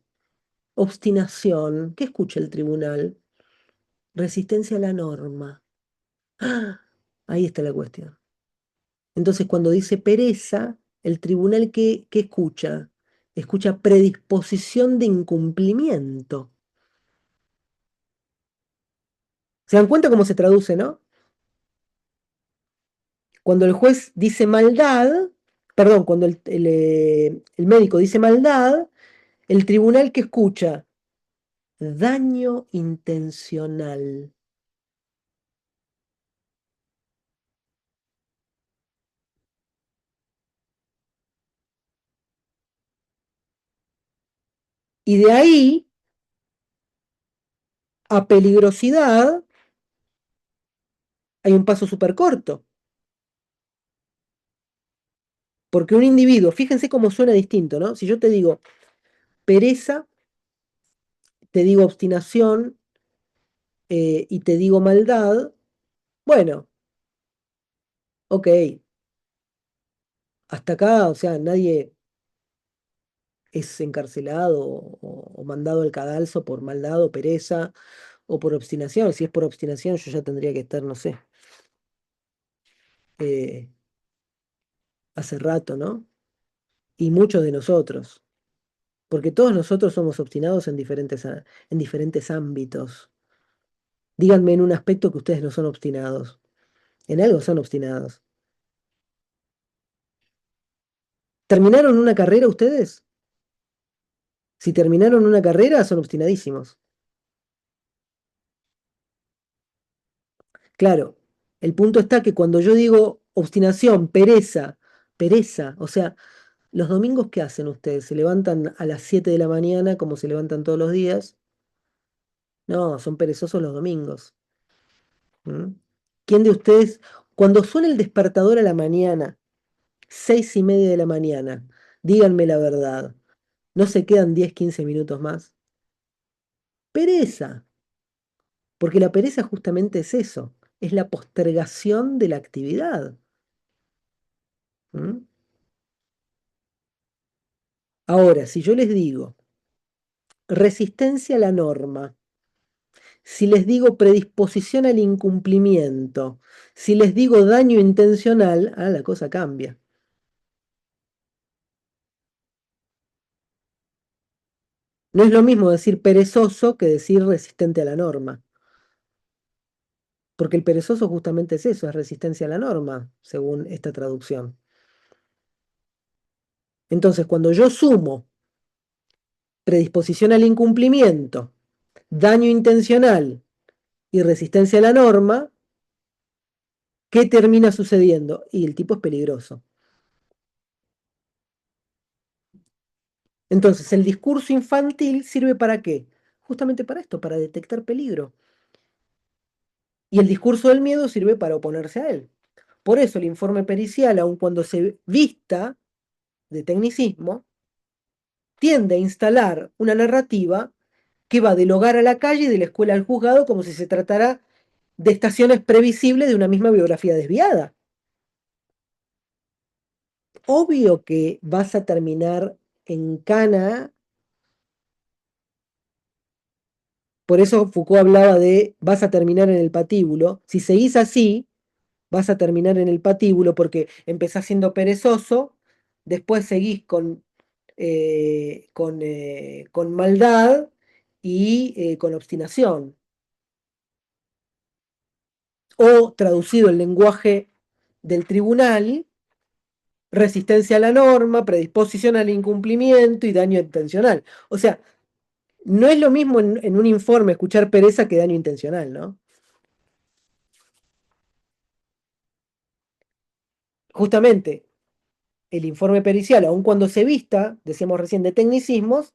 Obstinación. ¿Qué escucha el tribunal? Resistencia a la norma. ¡Ah! Ahí está la cuestión. Entonces, cuando dice pereza, el tribunal ¿qué escucha? Escucha predisposición de incumplimiento. ¿Se dan cuenta cómo se traduce, no? Cuando el juez dice maldad, perdón, cuando el médico dice maldad, el tribunal ¿qué escucha? Daño intencional. Y de ahí a peligrosidad hay un paso súper corto. Porque un individuo, fíjense cómo suena distinto, ¿no? Si yo te digo pereza, te digo obstinación y te digo maldad, bueno, ok, hasta acá, o sea, nadie es encarcelado o mandado al cadalso por maldad o pereza o por obstinación. Si es por obstinación, yo ya tendría que estar, no sé, eh, hace rato, ¿no? Y muchos de nosotros, porque todos nosotros somos obstinados en diferentes ámbitos. Díganme en un aspecto que ustedes no son obstinados. En algo son obstinados. ¿Terminaron una carrera ustedes? Si terminaron una carrera, son obstinadísimos. Claro, el punto está que cuando yo digo obstinación, pereza, o sea, los domingos, ¿qué hacen ustedes? ¿Se levantan a las 7 de la mañana como se levantan todos los días? No, son perezosos los domingos. ¿Mm? ¿Quién de ustedes, cuando suena el despertador a la mañana, 6:30 de la mañana, díganme la verdad, ¿no se quedan 10, 15 minutos más? Pereza, porque la pereza justamente es eso, es la postergación de la actividad. ¿Mm? Ahora, si yo les digo resistencia a la norma, si les digo predisposición al incumplimiento, si les digo daño intencional, la cosa cambia. No es lo mismo decir perezoso que decir resistente a la norma, porque el perezoso justamente es eso, es resistencia a la norma, según esta traducción. Entonces, cuando yo sumo predisposición al incumplimiento, daño intencional y resistencia a la norma, ¿qué termina sucediendo? Y el tipo es peligroso. Entonces, el discurso infantil sirve para qué? Justamente para esto, para detectar peligro. Y el discurso del miedo sirve para oponerse a él. Por eso el informe pericial, aun cuando se vista de tecnicismo, tiende a instalar una narrativa que va del hogar a la calle y de la escuela al juzgado como si se tratara de estaciones previsibles de una misma biografía desviada. Obvio que vas a terminar en cana. Por eso Foucault hablaba de vas a terminar en el patíbulo. Si seguís así, vas a terminar en el patíbulo porque empezás siendo perezoso, después seguís con maldad y con obstinación. O traducido el lenguaje del tribunal, resistencia a la norma, predisposición al incumplimiento y daño intencional. O sea, no es lo mismo en un informe escuchar pereza que daño intencional, ¿no? Justamente el informe pericial, aun cuando se vista, decíamos recién, de tecnicismos,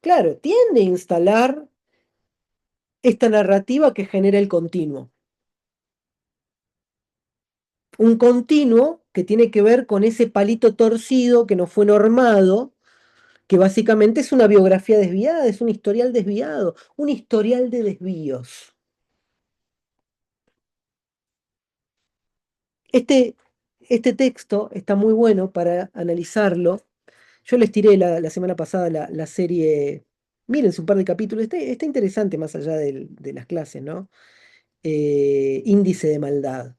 claro, tiende a instalar esta narrativa que genera el continuo. Un continuo que tiene que ver con ese palito torcido que no fue normado, que básicamente es una biografía desviada, es un historial desviado, un historial de desvíos. Este, este texto está muy bueno para analizarlo. Yo les tiré la semana pasada la serie, mírense un par de capítulos, está interesante más allá de las clases, ¿no? Índice de maldad.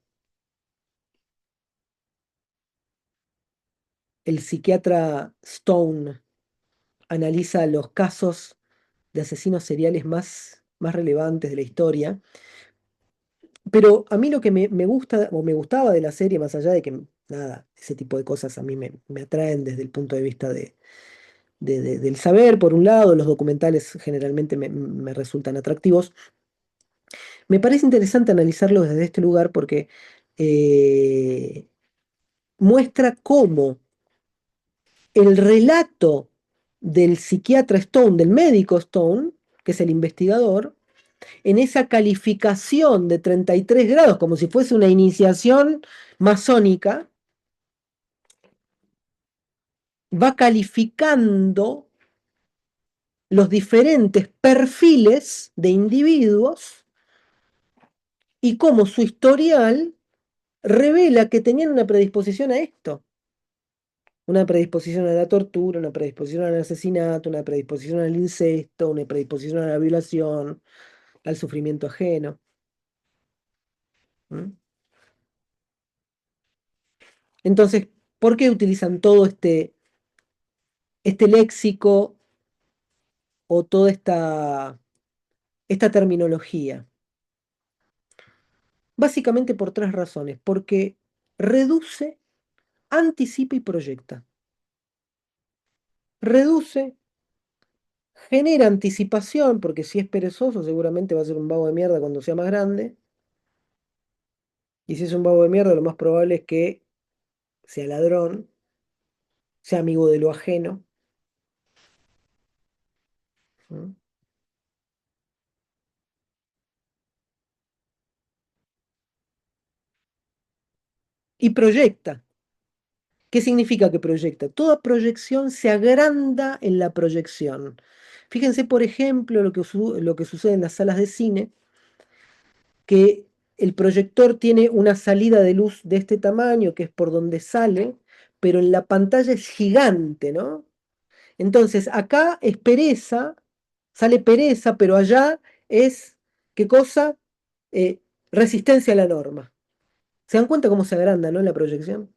El psiquiatra Stone analiza los casos de asesinos seriales más relevantes de la historia. Pero a mí lo que me gusta o me gustaba de la serie, más allá de que, nada, ese tipo de cosas a mí me atraen desde el punto de vista del saber, por un lado, los documentales generalmente me resultan atractivos. Me parece interesante analizarlo desde este lugar porque eh, muestra cómo el relato del psiquiatra Stone, del médico Stone, que es el investigador, en esa calificación de 33 grados, como si fuese una iniciación masónica, va calificando los diferentes perfiles de individuos y cómo su historial revela que tenían una predisposición a esto. Una predisposición a la tortura, una predisposición al asesinato, una predisposición al incesto, una predisposición a la violación, al sufrimiento ajeno. ¿Mm? Entonces, ¿por qué utilizan todo este léxico o toda esta terminología? Básicamente por tres razones. Porque reduce, anticipa y proyecta. Reduce, genera anticipación, porque si es perezoso seguramente va a ser un vago de mierda cuando sea más grande. Y si es un vago de mierda, lo más probable es que sea ladrón, sea amigo de lo ajeno. ¿Mm? Y proyecta. ¿Qué significa que proyecta? Toda proyección se agranda en la proyección. Fíjense, por ejemplo, lo que sucede en las salas de cine, que el proyector tiene una salida de luz de este tamaño, que es por donde sale, pero en la pantalla es gigante, ¿no? Entonces, acá es pereza sale pereza, pero allá es, ¿qué cosa? Eh, Resistencia a la norma. ¿Se dan cuenta cómo se agranda, ¿no? La proyección.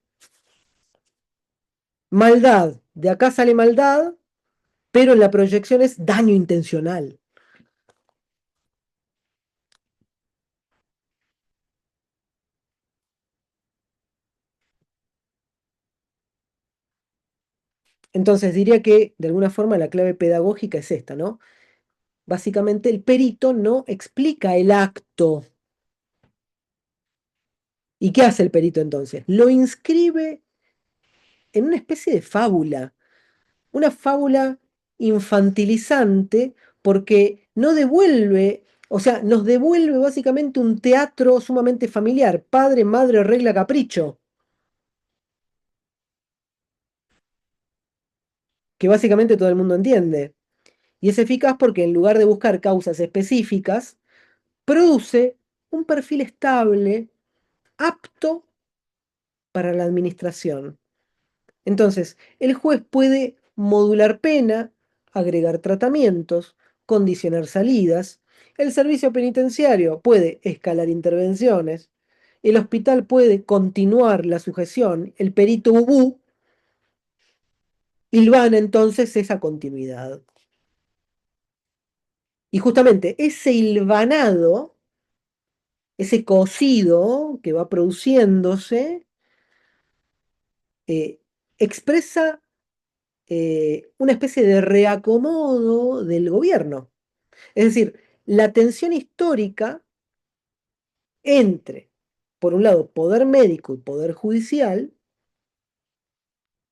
Maldad, de acá sale maldad, pero en la proyección es daño intencional. Entonces diría que de alguna forma la clave pedagógica es esta, ¿no? Básicamente el perito no explica el acto. ¿Y qué hace el perito entonces? Lo inscribe en una especie de fábula, una fábula infantilizante porque no devuelve, o sea, nos devuelve básicamente un teatro sumamente familiar, padre, madre, regla, capricho, que básicamente todo el mundo entiende. Y es eficaz porque en lugar de buscar causas específicas, produce un perfil estable, apto para la administración. Entonces, el juez puede modular pena, agregar tratamientos, condicionar salidas, el servicio penitenciario puede escalar intervenciones, el hospital puede continuar la sujeción, el perito UBU hilvana entonces esa continuidad. Y justamente ese hilvanado, ese cocido que va produciéndose, eh, expresa una especie de reacomodo del gobierno. Es decir, la tensión histórica entre, por un lado, poder médico y poder judicial,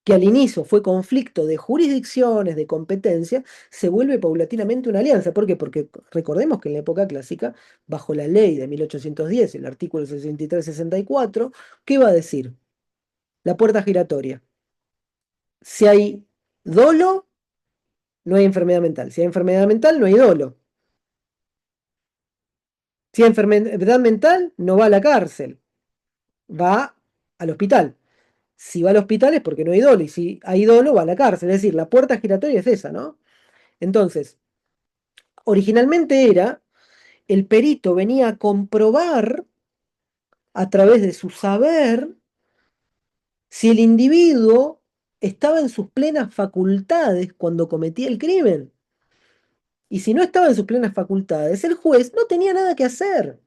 que al inicio fue conflicto de jurisdicciones, de competencia, se vuelve paulatinamente una alianza. ¿Por qué? Porque recordemos que en la época clásica, bajo la ley de 1810, el artículo 63-64, ¿qué va a decir? La puerta giratoria. Si hay dolo, no hay enfermedad mental. Si hay enfermedad mental, no hay dolo. Si hay enfermedad mental, no va a la cárcel, va al hospital. Si va al hospital es porque no hay dolo, y si hay dolo, va a la cárcel. Es decir, la puerta giratoria es esa, ¿no? Entonces, originalmente era, el perito venía a comprobar a través de su saber si el individuo estaba en sus plenas facultades cuando cometía el crimen. Y si no estaba en sus plenas facultades, el juez no tenía nada que hacer.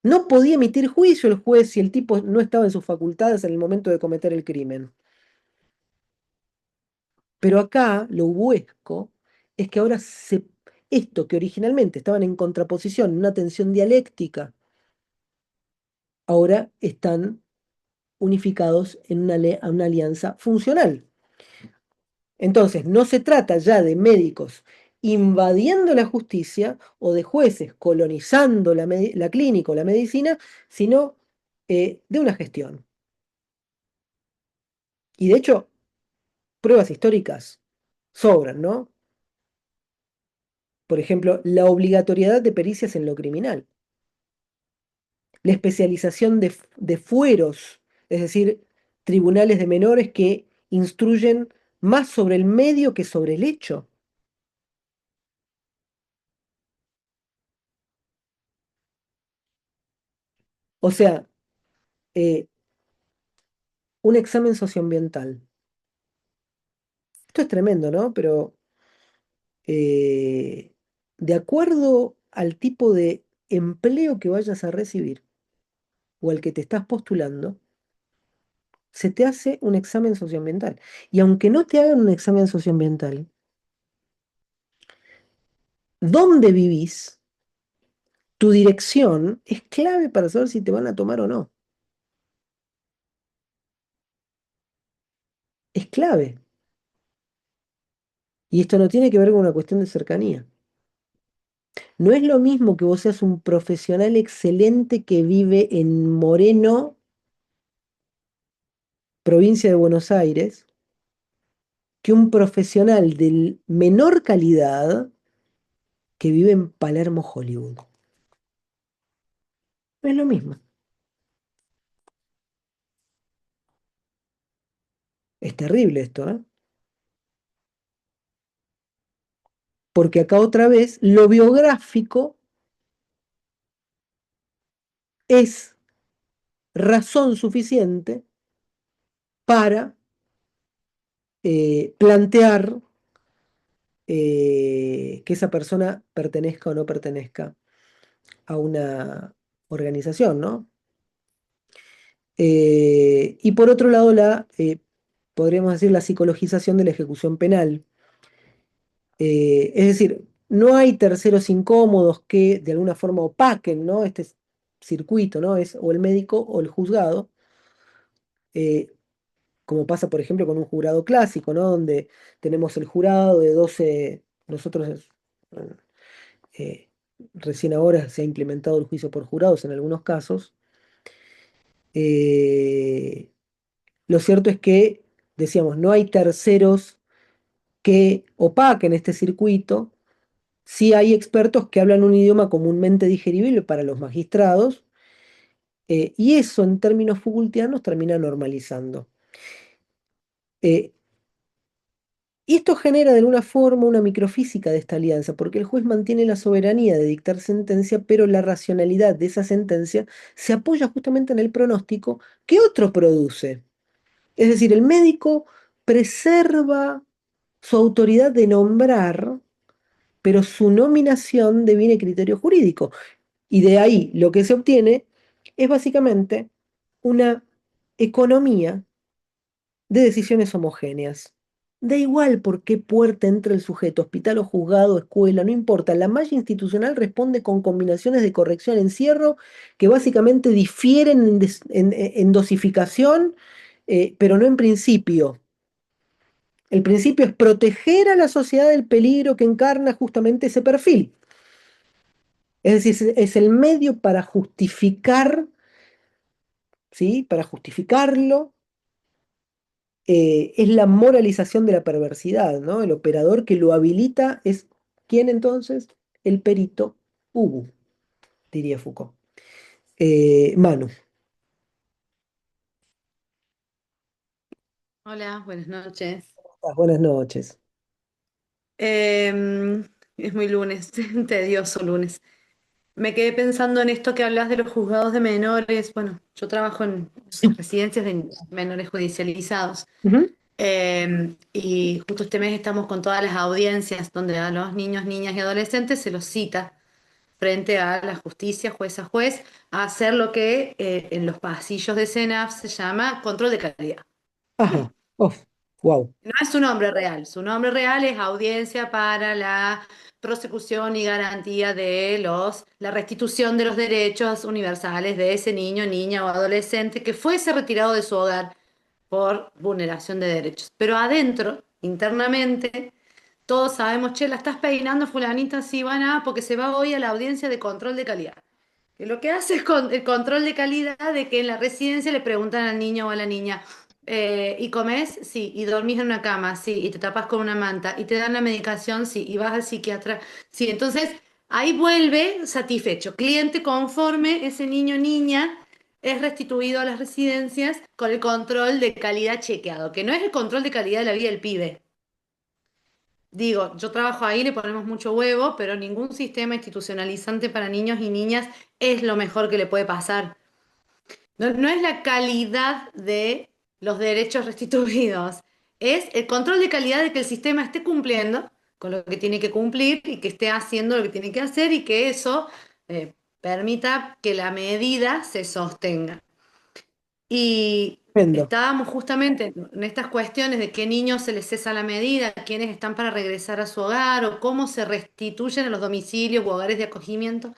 No podía emitir juicio el juez si el tipo no estaba en sus facultades en el momento de cometer el crimen. Pero acá lo ubuesco es que ahora esto que originalmente estaban en contraposición, en una tensión dialéctica, ahora están unificados en una alianza funcional. Entonces, no se trata ya de médicos invadiendo la justicia o de jueces colonizando la clínica o la medicina, sino de una gestión. Y de hecho, pruebas históricas sobran, ¿no? Por ejemplo, la obligatoriedad de pericias en lo criminal, la especialización de fueros, es decir, tribunales de menores que instruyen más sobre el medio que sobre el hecho. O sea, eh, un examen socioambiental. Esto es tremendo, ¿no? Pero eh, de acuerdo al tipo de empleo que vayas a recibir o al que te estás postulando, se te hace un examen socioambiental. Y aunque no te hagan un examen socioambiental, dónde vivís, tu dirección es clave para saber si te van a tomar o no. Es clave. Y esto no tiene que ver con una cuestión de cercanía. No es lo mismo que vos seas un profesional excelente que vive en Moreno, provincia de Buenos Aires, que un profesional de menor calidad que vive en Palermo, Hollywood. No es lo mismo. Es terrible esto, ¿eh? porque acá otra vez lo biográfico es razón suficiente para plantear que esa persona pertenezca o no pertenezca a una organización, ¿no? Y por otro lado, podríamos decir, la psicologización de la ejecución penal. Es decir, no hay terceros incómodos que de alguna forma opaquen, ¿no? Este circuito, ¿no? Es o el médico o el juzgado, eh, como pasa, por ejemplo, con un jurado clásico, ¿no? Donde tenemos el jurado de 12, nosotros eh, recién ahora se ha implementado el juicio por jurados en algunos casos. Eh, lo cierto es que, decíamos, no hay terceros que opaquen este circuito. Sí hay expertos que hablan un idioma comúnmente digerible para los magistrados, y eso en términos Foucaultianos termina normalizando. Eh, y esto genera de alguna forma una microfísica de esta alianza, porque el juez mantiene la soberanía de dictar sentencia, pero la racionalidad de esa sentencia se apoya justamente en el pronóstico que otro produce. Es decir, el médico preserva su autoridad de nombrar, pero su nominación deviene criterio jurídico. Y de ahí lo que se obtiene es básicamente una economía de decisiones homogéneas. Da igual por qué puerta entra el sujeto, hospital o juzgado, escuela, no importa. La malla institucional responde con combinaciones de corrección-encierro que básicamente difieren en dosificación, pero no en principio. El principio es proteger a la sociedad del peligro que encarna justamente ese perfil. Es decir, es el medio para justificar, ¿sí? Para justificarlo, es la moralización de la perversidad, ¿no? El operador que lo habilita es, ¿quién entonces? El perito Ubu, diría Foucault. Manu, Hola, buenas noches. buenas noches. Em, es muy lunes, tedioso lunes. Me quedé pensando en esto que hablas de los juzgados de menores. Bueno, yo trabajo en residencias de menores judicializados. Ujú. Y justo este mes estamos con todas las audiencias donde a los niños, niñas y adolescentes se los cita frente a la justicia, juez a juez, a hacer lo que en los pasillos de CENAF se llama control de calidad. Ajá, uf, wow. No es su nombre real. Su nombre real es Audiencia para la Prosecución y Garantía de la restitución de los derechos universales de ese niño, niña o adolescente que fuese retirado de su hogar por vulneración de derechos. Pero adentro, internamente, todos sabemos, che, la estás peinando fulanita, sí, van a, porque se va hoy a la audiencia de control de calidad. Que lo que hace es el control de calidad de que en la residencia le preguntan al niño o a la niña, ¿y comes? Sí, y dormís en una cama, sí, y te tapas con una manta, y te dan la medicación, sí, y vas al psiquiatra, sí. Entonces, ahí vuelve satisfecho, cliente conforme, ese niño o niña es restituido a las residencias con el control de calidad chequeado, que no es el control de calidad de la vida del pibe. Digo, yo trabajo ahí, le ponemos mucho huevo, pero ningún sistema institucionalizante para niños y niñas es lo mejor que le puede pasar. No, no es la calidad de los derechos restituidos, es el control de calidad de que el sistema esté cumpliendo con lo que tiene que cumplir y que esté haciendo lo que tiene que hacer y que eso permita que la medida se sostenga. Y Tremendo. estábamos justamente en estas cuestiones de qué niños se les cesa la medida, quiénes están para regresar a su hogar o cómo se restituyen a los domicilios u hogares de acogimiento.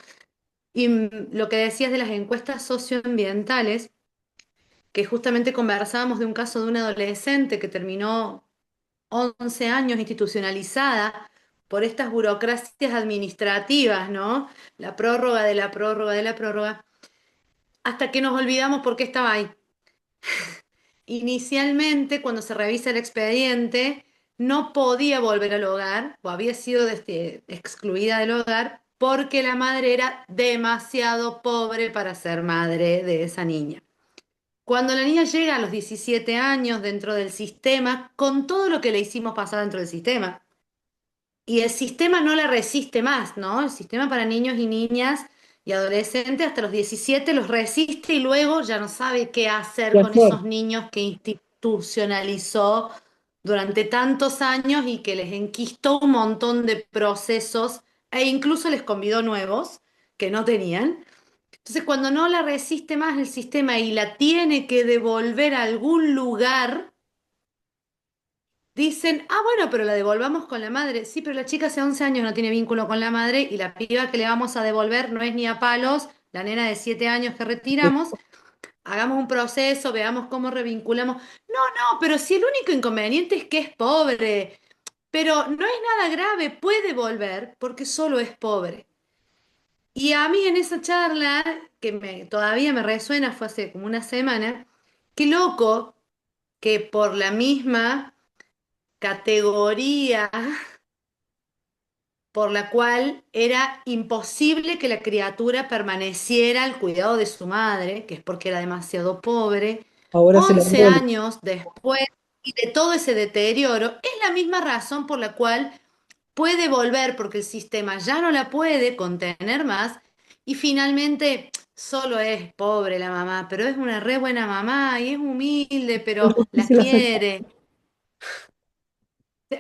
Y lo que decías de las encuestas socioambientales, que justamente conversábamos de un caso de una adolescente que terminó 11 años institucionalizada por estas burocracias administrativas, ¿no? La prórroga de la prórroga de la prórroga, hasta que nos olvidamos por qué estaba ahí. Inicialmente, cuando se revisa el expediente, no podía volver al hogar o había sido excluida del hogar porque la madre era demasiado pobre para ser madre de esa niña. Cuando la niña llega a los 17 años dentro del sistema, con todo lo que le hicimos pasar dentro del sistema, y el sistema no la resiste más, ¿no? El sistema para niños y niñas y adolescentes hasta los 17 los resiste y luego ya no sabe qué ¿Qué hacer con hacer? esos niños que institucionalizó durante tantos años y que les enquistó un montón de procesos e incluso les convidó nuevos que no tenían. Entonces, cuando no la resiste más el sistema y la tiene que devolver a algún lugar, dicen, ah, bueno, pero la devolvamos con la madre. Sí, pero la chica hace 11 años no tiene vínculo con la madre y la piba que le vamos a devolver no es ni a palos, la nena de 7 años que retiramos. Hagamos un proceso, veamos cómo revinculamos. No, no, pero si el único inconveniente es que es pobre, pero no es nada grave, puede volver porque solo es pobre. Y a mí en esa charla, todavía me resuena, fue hace como una semana, qué loco que por la misma categoría por la cual era imposible que la criatura permaneciera al cuidado de su madre, que es porque era demasiado pobre, Ahora se la 11 devuelve. años después y de todo ese deterioro, es la misma razón por la cual puede volver, porque el sistema ya no la puede contener más y finalmente solo es pobre la mamá, pero es una re buena mamá y es humilde, Es pero la difícil aceptar. quiere.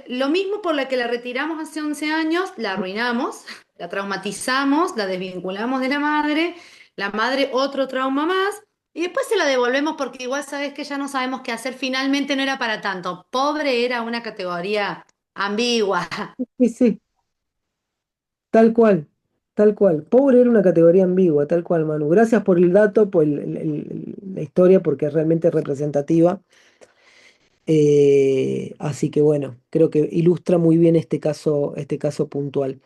Lo mismo por la que la retiramos hace 11 años, la arruinamos, la traumatizamos, la desvinculamos de la madre otro trauma más, y después se la devolvemos porque igual sabes que ya no sabemos qué hacer, finalmente no era para tanto. Pobre era una categoría ambigua. Sí, sí, tal cual, tal cual. Pobre era una categoría ambigua, tal cual, Manu. Gracias por el dato, por la historia, porque es realmente representativa. Así que bueno, creo que ilustra muy bien este caso puntual.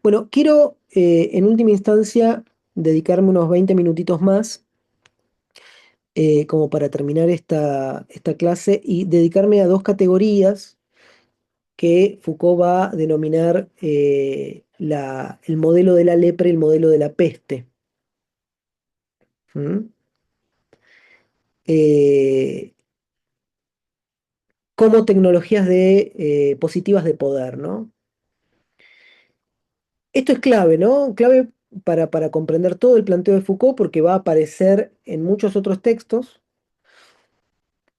Bueno, quiero en última instancia dedicarme unos 20 minutitos más como para terminar esta clase y dedicarme a dos categorías que Foucault va a denominar el modelo de la lepra y el modelo de la peste. ¿Mm? Eh, como tecnologías positivas de poder, ¿no? Esto es clave, ¿no? Clave para comprender todo el planteo de Foucault porque va a aparecer en muchos otros textos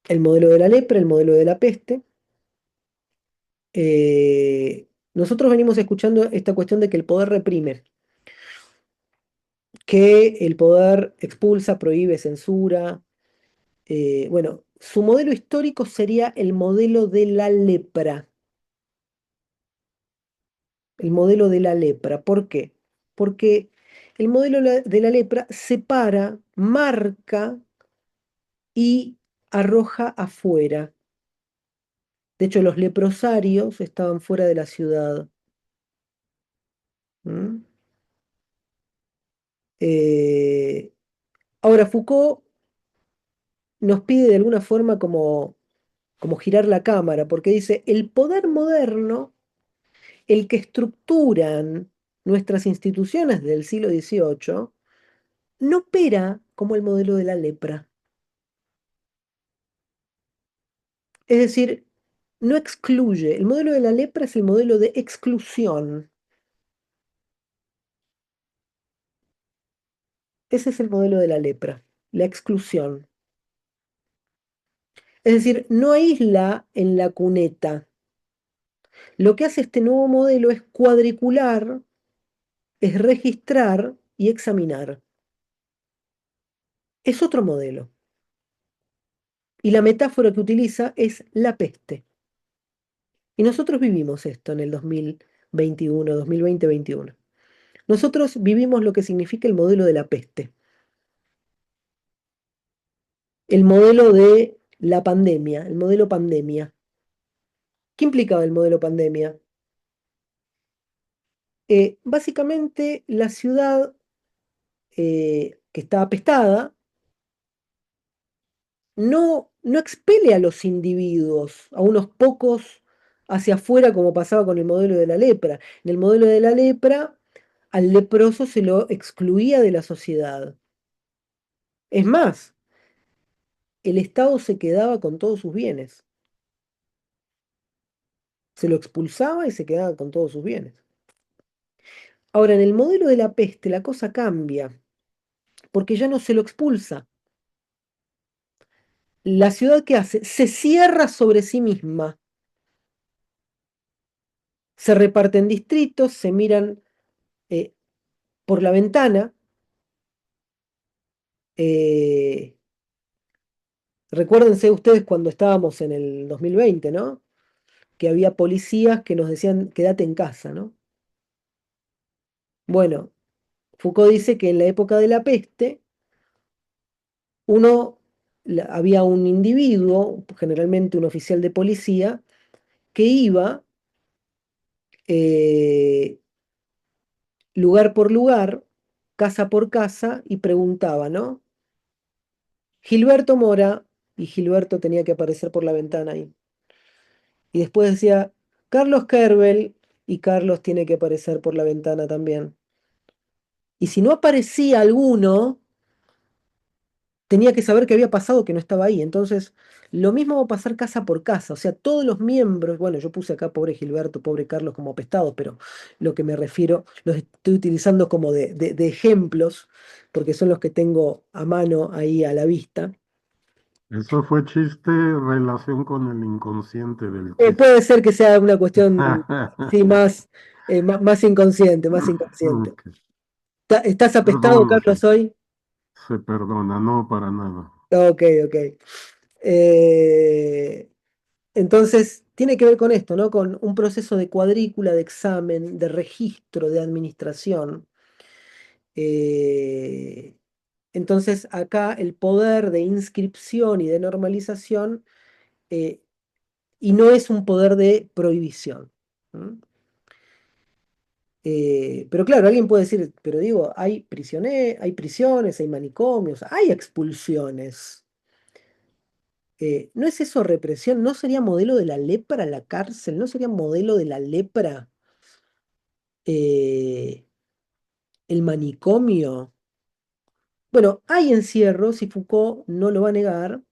el modelo de la lepra, el modelo de la peste. Nosotros venimos escuchando esta cuestión de que el poder reprime, que el poder expulsa, prohíbe, censura. Bueno, su modelo histórico sería el modelo de la lepra, el modelo de la lepra. ¿Por qué? Porque el modelo de la lepra separa, marca y arroja afuera. De hecho, los leprosarios estaban fuera de la ciudad. ¿Mm? Eh, Ahora, Foucault nos pide de alguna forma como girar la cámara, porque dice, el poder moderno, el que estructuran nuestras instituciones del siglo XVIII, no opera como el modelo de la lepra. Es decir, no excluye. El modelo de la lepra es el modelo de exclusión. Ese es el modelo de la lepra, la exclusión. Es decir, no aísla en la cuneta. Lo que hace este nuevo modelo es cuadricular, es registrar y examinar. Es otro modelo. Y la metáfora que utiliza es la peste. Y nosotros vivimos esto en el 2021, 2020-21. Nosotros vivimos lo que significa el modelo de la peste, el modelo de la pandemia, el modelo pandemia. ¿Qué implicaba el modelo pandemia? Básicamente la ciudad que está apestada no expele a los individuos, a unos pocos hacia afuera como pasaba con el modelo de la lepra. En el modelo de la lepra, al leproso se lo excluía de la sociedad. Es más, el Estado se quedaba con todos sus bienes. Se lo expulsaba y se quedaba con todos sus bienes. Ahora, en el modelo de la peste la cosa cambia, porque ya no se lo expulsa. La ciudad, ¿qué hace? Se cierra sobre sí misma, se reparten distritos, se miran eh, por la ventana. eh, Recuérdense ustedes cuando estábamos en el 2020, ¿no? Que había policías que nos decían, quédate en casa, ¿no? Bueno, Foucault dice que en la época de la peste, había un individuo, generalmente un oficial de policía, que iba eh, lugar por lugar, casa por casa, y preguntaba, ¿no? Gilberto Mora, y Gilberto tenía que aparecer por la ventana ahí. Y después decía, Carlos Kerbel, y Carlos tiene que aparecer por la ventana también. Y si no aparecía alguno, tenía que saber qué había pasado que no estaba ahí. Entonces, lo mismo va a pasar casa por casa. O sea, todos los miembros, bueno, yo puse acá pobre Gilberto, pobre Carlos como apestados, pero lo que me refiero, los estoy utilizando como de ejemplos, porque son los que tengo a mano ahí a la vista. Eso fue chiste, relación con el inconsciente del Puede chiste. ser que sea una cuestión, sí, más inconsciente, más inconsciente. Ok. ¿Estás apestado, Perdón, Carlos, hoy? se perdona, no para nada. Ok, ok. Eh, entonces, tiene que ver con esto, ¿no? Con un proceso de cuadrícula, de examen, de registro, de administración. Eh, entonces, acá el poder de inscripción y de normalización, eh, y no es un poder de prohibición. ¿M? Pero claro, alguien puede decir, pero digo, hay prisiones, hay manicomios, hay expulsiones. ¿No es eso represión? ¿No sería modelo de la lepra la cárcel? ¿No sería modelo de la lepra eh, el manicomio? Bueno, hay encierros y Foucault no lo va a negar.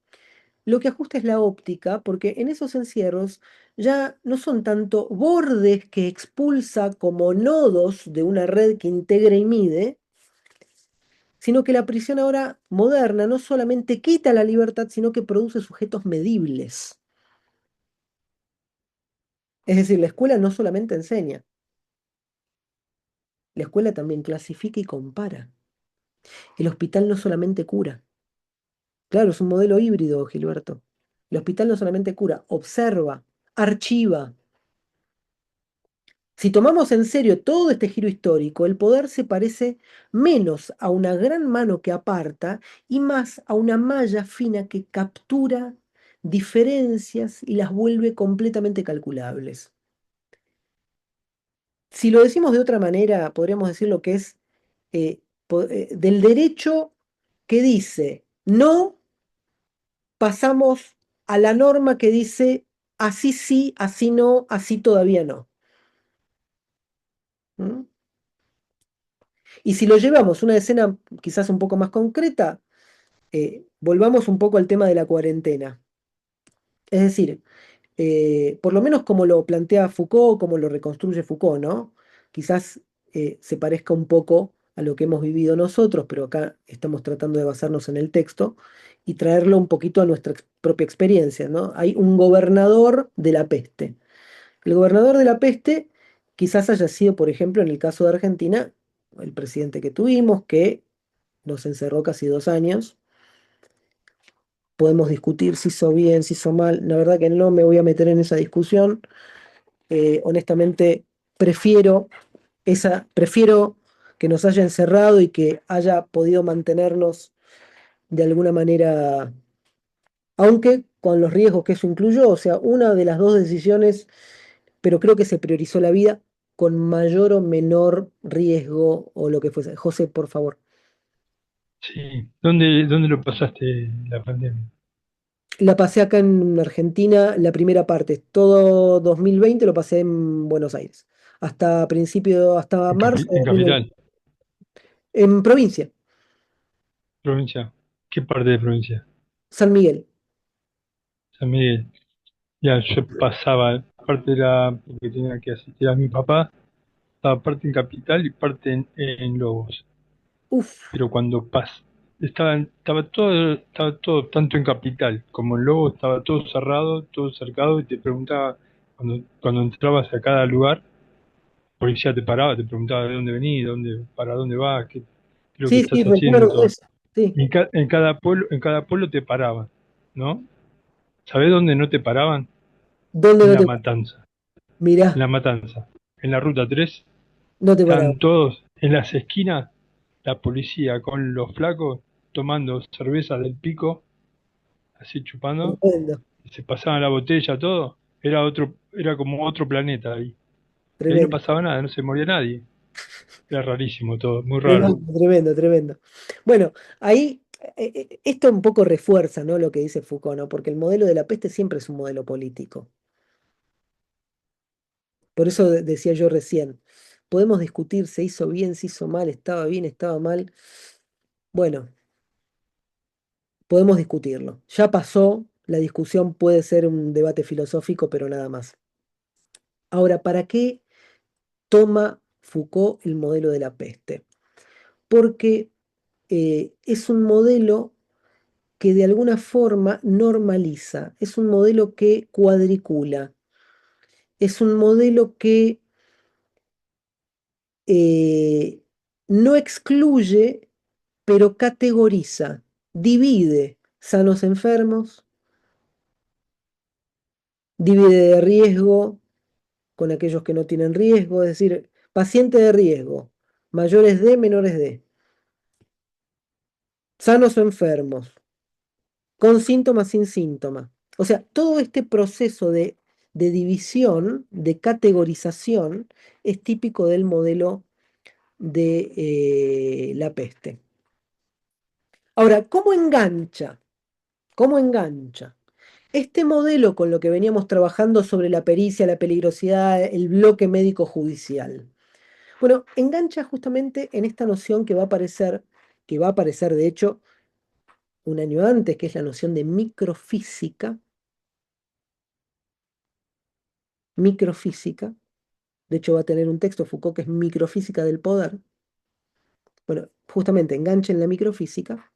Lo que ajusta es la óptica, porque en esos encierros ya no son tanto bordes que expulsa como nodos de una red que integra y mide, sino que la prisión ahora moderna no solamente quita la libertad, sino que produce sujetos medibles. Es decir, la escuela no solamente enseña, la escuela también clasifica y compara. El hospital no solamente cura. Claro, es un modelo híbrido, Gilberto. El hospital no solamente cura, observa, archiva. Si tomamos en serio todo este giro histórico, el poder se parece menos a una gran mano que aparta y más a una malla fina que captura diferencias y las vuelve completamente calculables. Si lo decimos de otra manera, podríamos decir lo que es del derecho que dice no, pasamos a la norma que dice así sí, así no, así todavía no. ¿Mm? Y si lo llevamos a una escena quizás un poco más concreta, volvamos un poco al tema de la cuarentena. Es decir, por lo menos como lo plantea Foucault, como lo reconstruye Foucault, ¿no? Quizás se parezca un poco a lo que hemos vivido nosotros, pero acá estamos tratando de basarnos en el texto y traerlo un poquito a nuestra propia experiencia, ¿no? Hay un gobernador de la peste. El gobernador de la peste quizás haya sido, por ejemplo, en el caso de Argentina, el presidente que tuvimos, que nos encerró casi 2 años. Podemos discutir si hizo bien, si hizo mal. La verdad que no me voy a meter en esa discusión. Honestamente, prefiero prefiero que nos haya encerrado y que haya podido mantenernos de alguna manera, aunque con los riesgos que eso incluyó, o sea, una de las dos decisiones, pero creo que se priorizó la vida con mayor o menor riesgo o lo que fuese. José, por favor. Sí, ¿dónde lo pasaste la pandemia? La pasé acá en Argentina, la primera parte, todo 2020 lo pasé en Buenos Aires, hasta marzo de En 2020, capital, en provincia, provincia. ¿Qué parte de provincia? San Miguel. San Miguel. Ya, yo pasaba. parte era porque tenía que asistir a mi papá, estaba parte en Capital y parte en Lobos. Uf, Pero cuando estaba todo, tanto en Capital como en Lobos, estaba todo cerrado, todo cercado, y te preguntaba, cuando entrabas a cada lugar, policía te paraba, te preguntaba de dónde venís, para dónde vas, qué es lo que sí, estás sí, haciendo, recuerdo todo. eso. Sí. Y en cada pueblo te paraban, ¿no? ¿Sabés dónde no te paraban? ¿Dónde En no La te... Matanza. En Mirá, La Matanza. En la ruta 3 no te paraba. están todos en las esquinas, la policía con los flacos tomando cerveza del pico, así chupando, Tremendo, y se pasaban la botella, todo. Era como otro planeta ahí. Y ahí no tremendo, pasaba nada, no se moría nadie. Era rarísimo todo, muy raro. tremendo, tremendo, tremendo. Bueno, ahí esto un poco refuerza, ¿no? Lo que dice Foucault, ¿no? Porque el modelo de la peste siempre es un modelo político. Por eso decía yo recién, podemos discutir, se hizo bien, estaba mal. Bueno, podemos discutirlo. Ya pasó, la discusión puede ser un debate filosófico, pero nada más. Ahora, ¿para qué toma Foucault el modelo de la peste? Porque es un modelo que de alguna forma normaliza, es un modelo que cuadricula, es un modelo que eh, no excluye, pero categoriza, divide sanos enfermos, divide de riesgo con aquellos que no tienen riesgo, es decir, paciente de riesgo, mayores de, menores de, sanos o enfermos, con síntomas, sin síntomas. O sea, todo este proceso de división, de categorización, es típico del modelo de la peste. Ahora, ¿cómo engancha? ¿Cómo engancha? Este modelo con lo que veníamos trabajando sobre la pericia, la peligrosidad, el bloque médico judicial. Bueno, engancha justamente en esta noción que va a aparecer de hecho un año antes, que es la noción de microfísica. Microfísica. De hecho, va a tener un texto Foucault que es Microfísica del poder. Bueno, justamente engancha en la microfísica.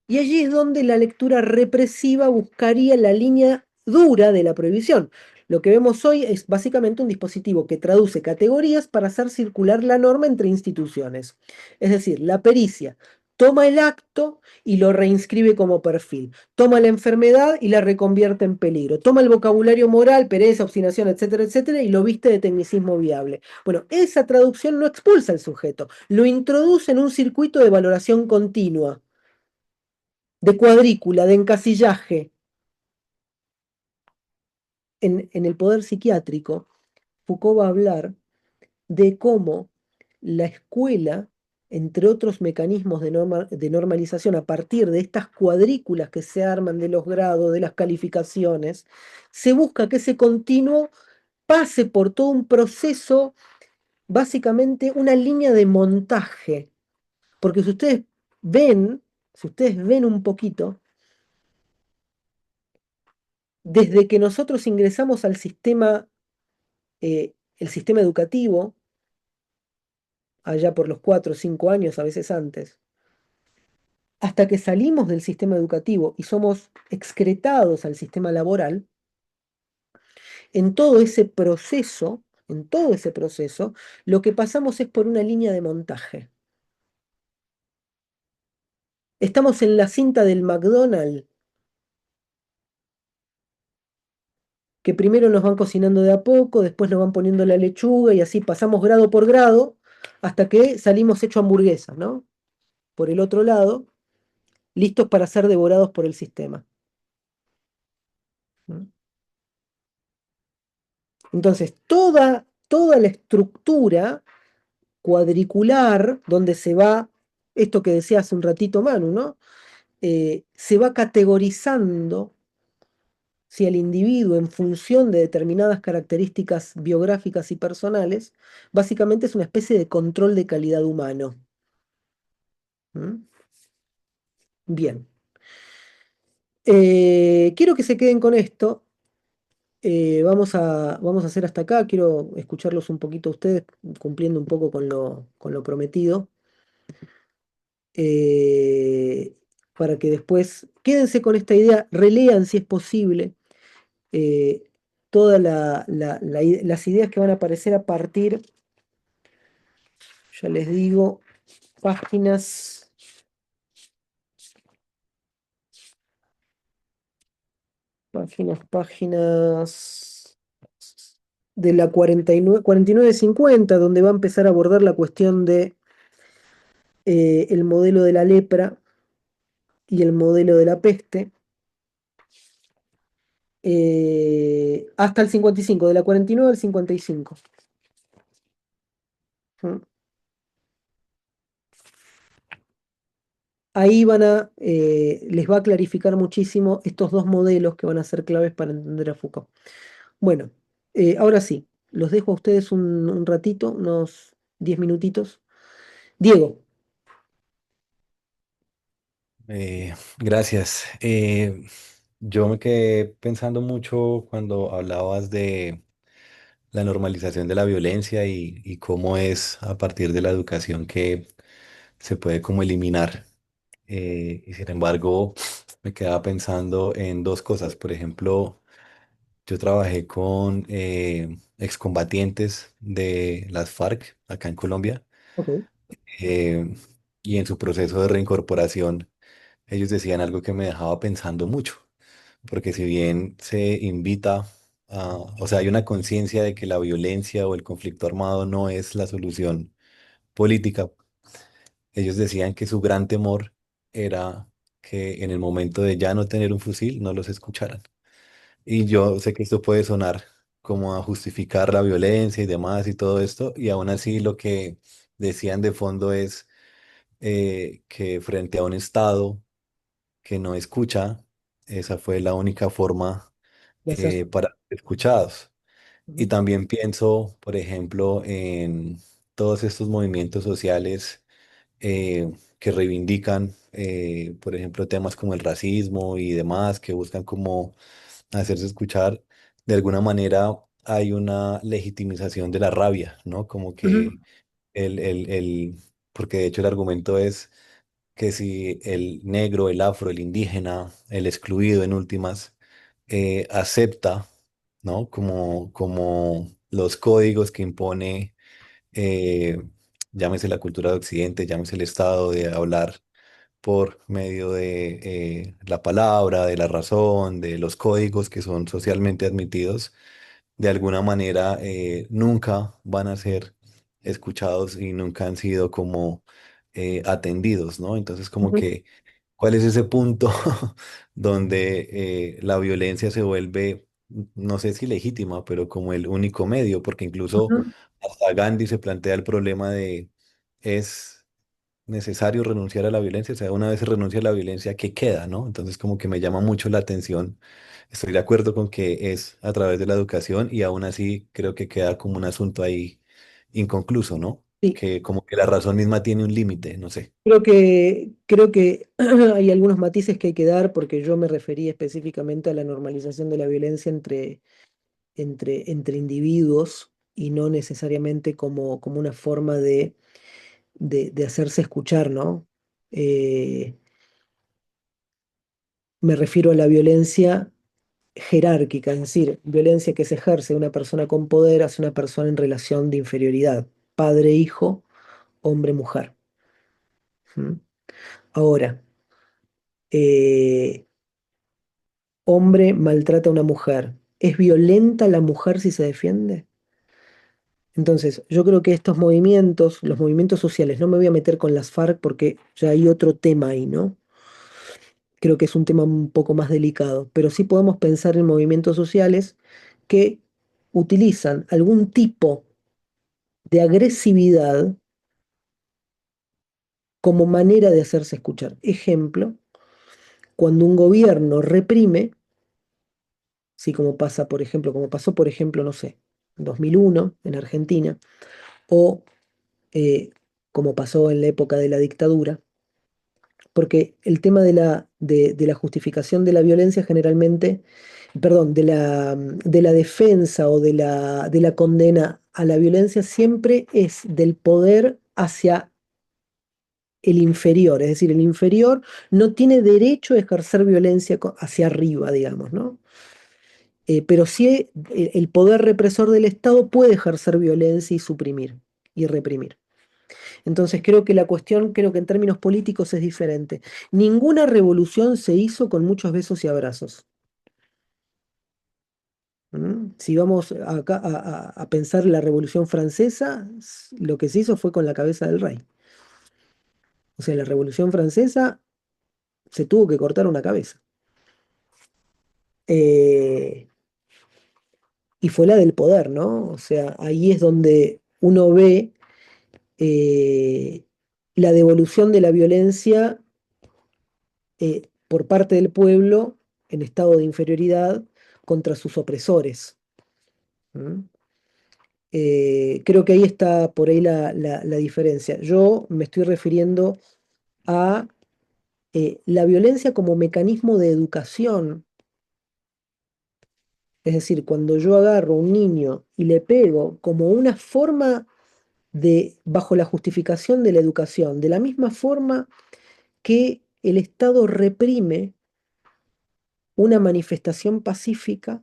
Y allí es donde la lectura represiva buscaría la línea dura de la prohibición. Lo que vemos hoy es básicamente un dispositivo que traduce categorías para hacer circular la norma entre instituciones. Es decir, la pericia toma el acto y lo reinscribe como perfil. Toma la enfermedad y la reconvierte en peligro. Toma el vocabulario moral, pereza, obstinación, etcétera, etcétera, y lo viste de tecnicismo viable. Bueno, esa traducción no expulsa al sujeto, lo introduce en un circuito de valoración continua, de cuadrícula, de encasillaje. En el poder psiquiátrico, Foucault va a hablar de cómo la escuela, entre otros mecanismos de normalización, a partir de estas cuadrículas que se arman de los grados, de las calificaciones, se busca que ese continuo pase por todo un proceso, básicamente una línea de montaje. Porque si ustedes ven un poquito, desde que nosotros ingresamos al sistema, el sistema educativo, allá por los 4 o 5 años, a veces antes, hasta que salimos del sistema educativo y somos excretados al sistema laboral, en todo ese proceso, en todo ese proceso, lo que pasamos es por una línea de montaje. Estamos en la cinta del McDonald's, que primero nos van cocinando de a poco, después nos van poniendo la lechuga y así pasamos grado por grado hasta que salimos hecho hamburguesas, ¿no? Por el otro lado, listos para ser devorados por el sistema. ¿Mm? Entonces, toda la estructura cuadricular donde se va, esto que decía hace un ratito Manu, ¿no? Se va categorizando si el individuo en función de determinadas características biográficas y personales, básicamente es una especie de control de calidad humano. ¿Mm? Bien. Quiero que se queden con esto. vamos a hacer hasta acá. Quiero escucharlos un poquito a ustedes, cumpliendo un poco con lo prometido. eh, para que después quédense con esta idea, relean si es posible eh, todas las ideas que van a aparecer a partir, ya les digo, páginas, páginas de la 49-50, donde va a empezar a abordar la cuestión de el modelo de la lepra y el modelo de la peste, hasta el 55, de la 49 al 55. ¿Mm? Ahí les va a clarificar muchísimo estos dos modelos que van a ser claves para entender a Foucault. Bueno, ahora sí, los dejo a ustedes un ratito, unos 10 minutitos. Diego, Gracias. Yo me quedé pensando mucho cuando hablabas de la normalización de la violencia y cómo es a partir de la educación que se puede como eliminar. Y sin embargo, me quedaba pensando en dos cosas. Por ejemplo, yo trabajé con excombatientes de las FARC acá en Colombia, ok. eh, y en su proceso de reincorporación ellos decían algo que me dejaba pensando mucho, porque si bien se invita o sea, hay una conciencia de que la violencia o el conflicto armado no es la solución política, ellos decían que su gran temor era que en el momento de ya no tener un fusil no los escucharan. Y yo sé que esto puede sonar como a justificar la violencia y demás y todo esto, y aún así lo que decían de fondo es que frente a un Estado que no escucha, esa fue la única forma Ya se hace. para ser escuchados. Y Ujú, también pienso, por ejemplo, en todos estos movimientos sociales que reivindican, por ejemplo, temas como el racismo y demás, que buscan como hacerse escuchar. De alguna manera hay una legitimización de la rabia, ¿no? Como ujú, que porque de hecho el argumento es que si el negro, el afro, el indígena, el excluido en últimas, acepta, ¿no? Como los códigos que impone, eh, llámese la cultura de Occidente, llámese el Estado, de hablar por medio de la palabra, de la razón, de los códigos que son socialmente admitidos, de alguna manera nunca van a ser escuchados y nunca han sido como atendidos, ¿no? Entonces, como ujú, que, ¿cuál es ese punto donde la violencia se vuelve, no sé si legítima, pero como el único medio? Porque incluso ujú. hasta Gandhi se plantea el problema de, ¿es necesario renunciar a la violencia? O sea, una vez se renuncia a la violencia, ¿qué queda, no? Entonces, como que me llama mucho la atención. Estoy de acuerdo con que es a través de la educación y aún así creo que queda como un asunto ahí inconcluso, ¿no? Sí, Que como que la razón misma tiene un límite, no sé. creo que hay algunos matices que hay que dar porque yo me refería específicamente a la normalización de la violencia entre individuos y no necesariamente como una forma de hacerse escuchar, ¿no? Eh, Me refiero a la violencia jerárquica, es decir, violencia que se ejerce una persona con poder hacia una persona en relación de inferioridad, padre-hijo, hombre-mujer. ¿Mm? Ahora, eh, hombre maltrata a una mujer. ¿Es violenta la mujer si se defiende? Entonces, yo creo que estos movimientos, los movimientos sociales, no me voy a meter con las FARC porque ya hay otro tema ahí, ¿no? Creo que es un tema un poco más delicado, pero sí podemos pensar en movimientos sociales que utilizan algún tipo de agresividad como manera de hacerse escuchar. Ejemplo, cuando un gobierno reprime, sí, como pasa, por ejemplo, como pasó, por ejemplo, no sé, en 2001 en Argentina, o eh, como pasó en la época de la dictadura, porque el tema de la justificación de la violencia generalmente perdón, de la defensa o de la condena a la violencia siempre es del poder hacia el inferior, es decir, el inferior no tiene derecho a ejercer violencia hacia arriba, digamos, ¿no? Pero sí el poder represor del Estado puede ejercer violencia y suprimir y reprimir. Entonces creo que en términos políticos es diferente. Ninguna revolución se hizo con muchos besos y abrazos. Si vamos acá a pensar la Revolución Francesa, lo que se hizo fue con la cabeza del rey. O sea, la Revolución Francesa se tuvo que cortar una cabeza. Eh, y fue la del poder, ¿no? O sea, ahí es donde uno ve eh, la devolución de la violencia por parte del pueblo en estado de inferioridad contra sus opresores. ¿Mm? Creo que ahí está por ahí la diferencia. Yo me estoy refiriendo a la violencia como mecanismo de educación. Es decir, cuando yo agarro a un niño y le pego como una forma bajo la justificación de la educación, de la misma forma que el Estado reprime una manifestación pacífica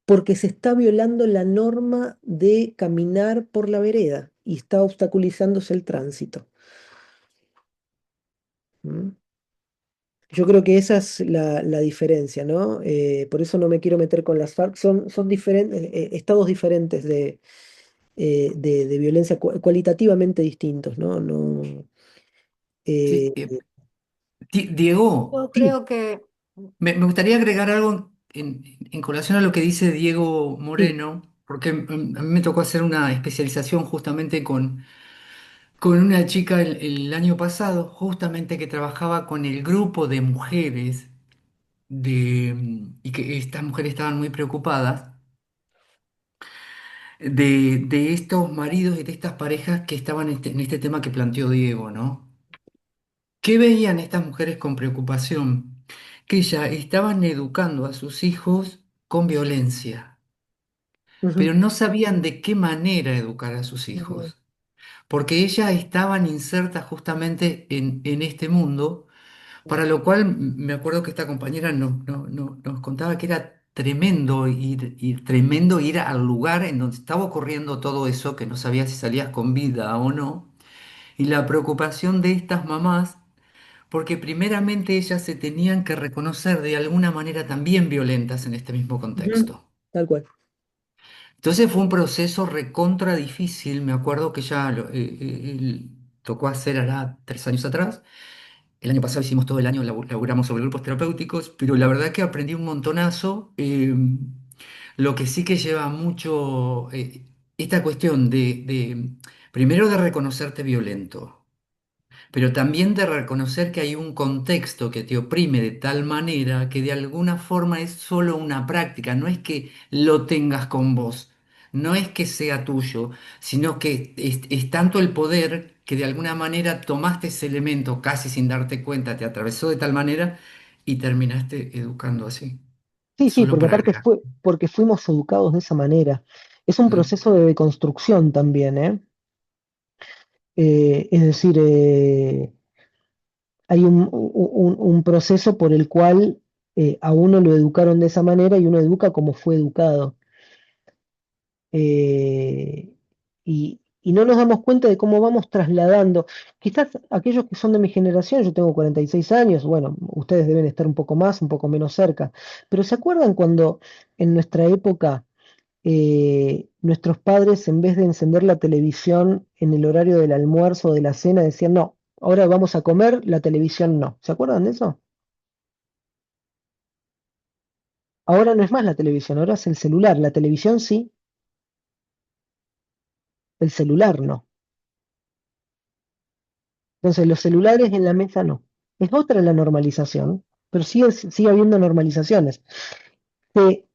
porque se está violando la norma de caminar por la vereda y está obstaculizándose el tránsito. ¿Mm? Yo creo que esa es la diferencia, ¿no? Por eso no me quiero meter con las FARC. Son estados diferentes de violencia cualitativamente distintos, ¿no? No, Sí, eh, Diego, Yo sí, creo que me gustaría agregar algo en colación a lo que dice Diego sí. Moreno, porque a mí me tocó hacer una especialización justamente con una chica el año pasado, justamente que trabajaba con el grupo de mujeres y que estas mujeres estaban muy preocupadas de estos maridos y de estas parejas que estaban en este tema que planteó Diego, ¿no? ¿Qué veían estas mujeres con preocupación? Que ya estaban educando a sus hijos con violencia, Ujú, pero no sabían de qué manera educar a sus ujú, hijos, porque ellas estaban insertas justamente en este mundo, para lo cual me acuerdo que esta compañera nos contaba que era tremendo ir al lugar en donde estaba ocurriendo todo eso, que no sabía si salías con vida o no, y la preocupación de estas mamás porque primeramente ellas se tenían que reconocer de alguna manera también violentas en este mismo ujú, contexto. tal cual. Entonces fue un proceso recontra difícil, me acuerdo que ya tocó hacer hará 3 años atrás. El año pasado hicimos todo el año, laburamos sobre grupos terapéuticos, pero la verdad que aprendí un montonazo. Lo que sí que lleva mucho esta cuestión primero de reconocerte violento, pero también de reconocer que hay un contexto que te oprime de tal manera que de alguna forma es solo una práctica, no es que lo tengas con vos, no es que sea tuyo, sino que es tanto el poder que de alguna manera tomaste ese elemento casi sin darte cuenta, te atravesó de tal manera y terminaste educando así, Sí, sí, solo porque para aparte agregar. porque fuimos educados de esa manera. Es un Mm. proceso de deconstrucción también, ¿eh? Es decir, hay un proceso por el cual a uno lo educaron de esa manera y uno educa como fue educado. Y no nos damos cuenta de cómo vamos trasladando. Quizás aquellos que son de mi generación, yo tengo 46 años, bueno, ustedes deben estar un poco más, un poco menos cerca, pero ¿se acuerdan cuando en nuestra época nuestros padres, en vez de encender la televisión en el horario del almuerzo o de la cena, decían, no, ahora vamos a comer, la televisión no? ¿Se acuerdan de eso? Ahora no es más la televisión, ahora es el celular. La televisión sí, el celular no. Entonces los celulares en la mesa no. Es otra la normalización, pero sigue habiendo normalizaciones.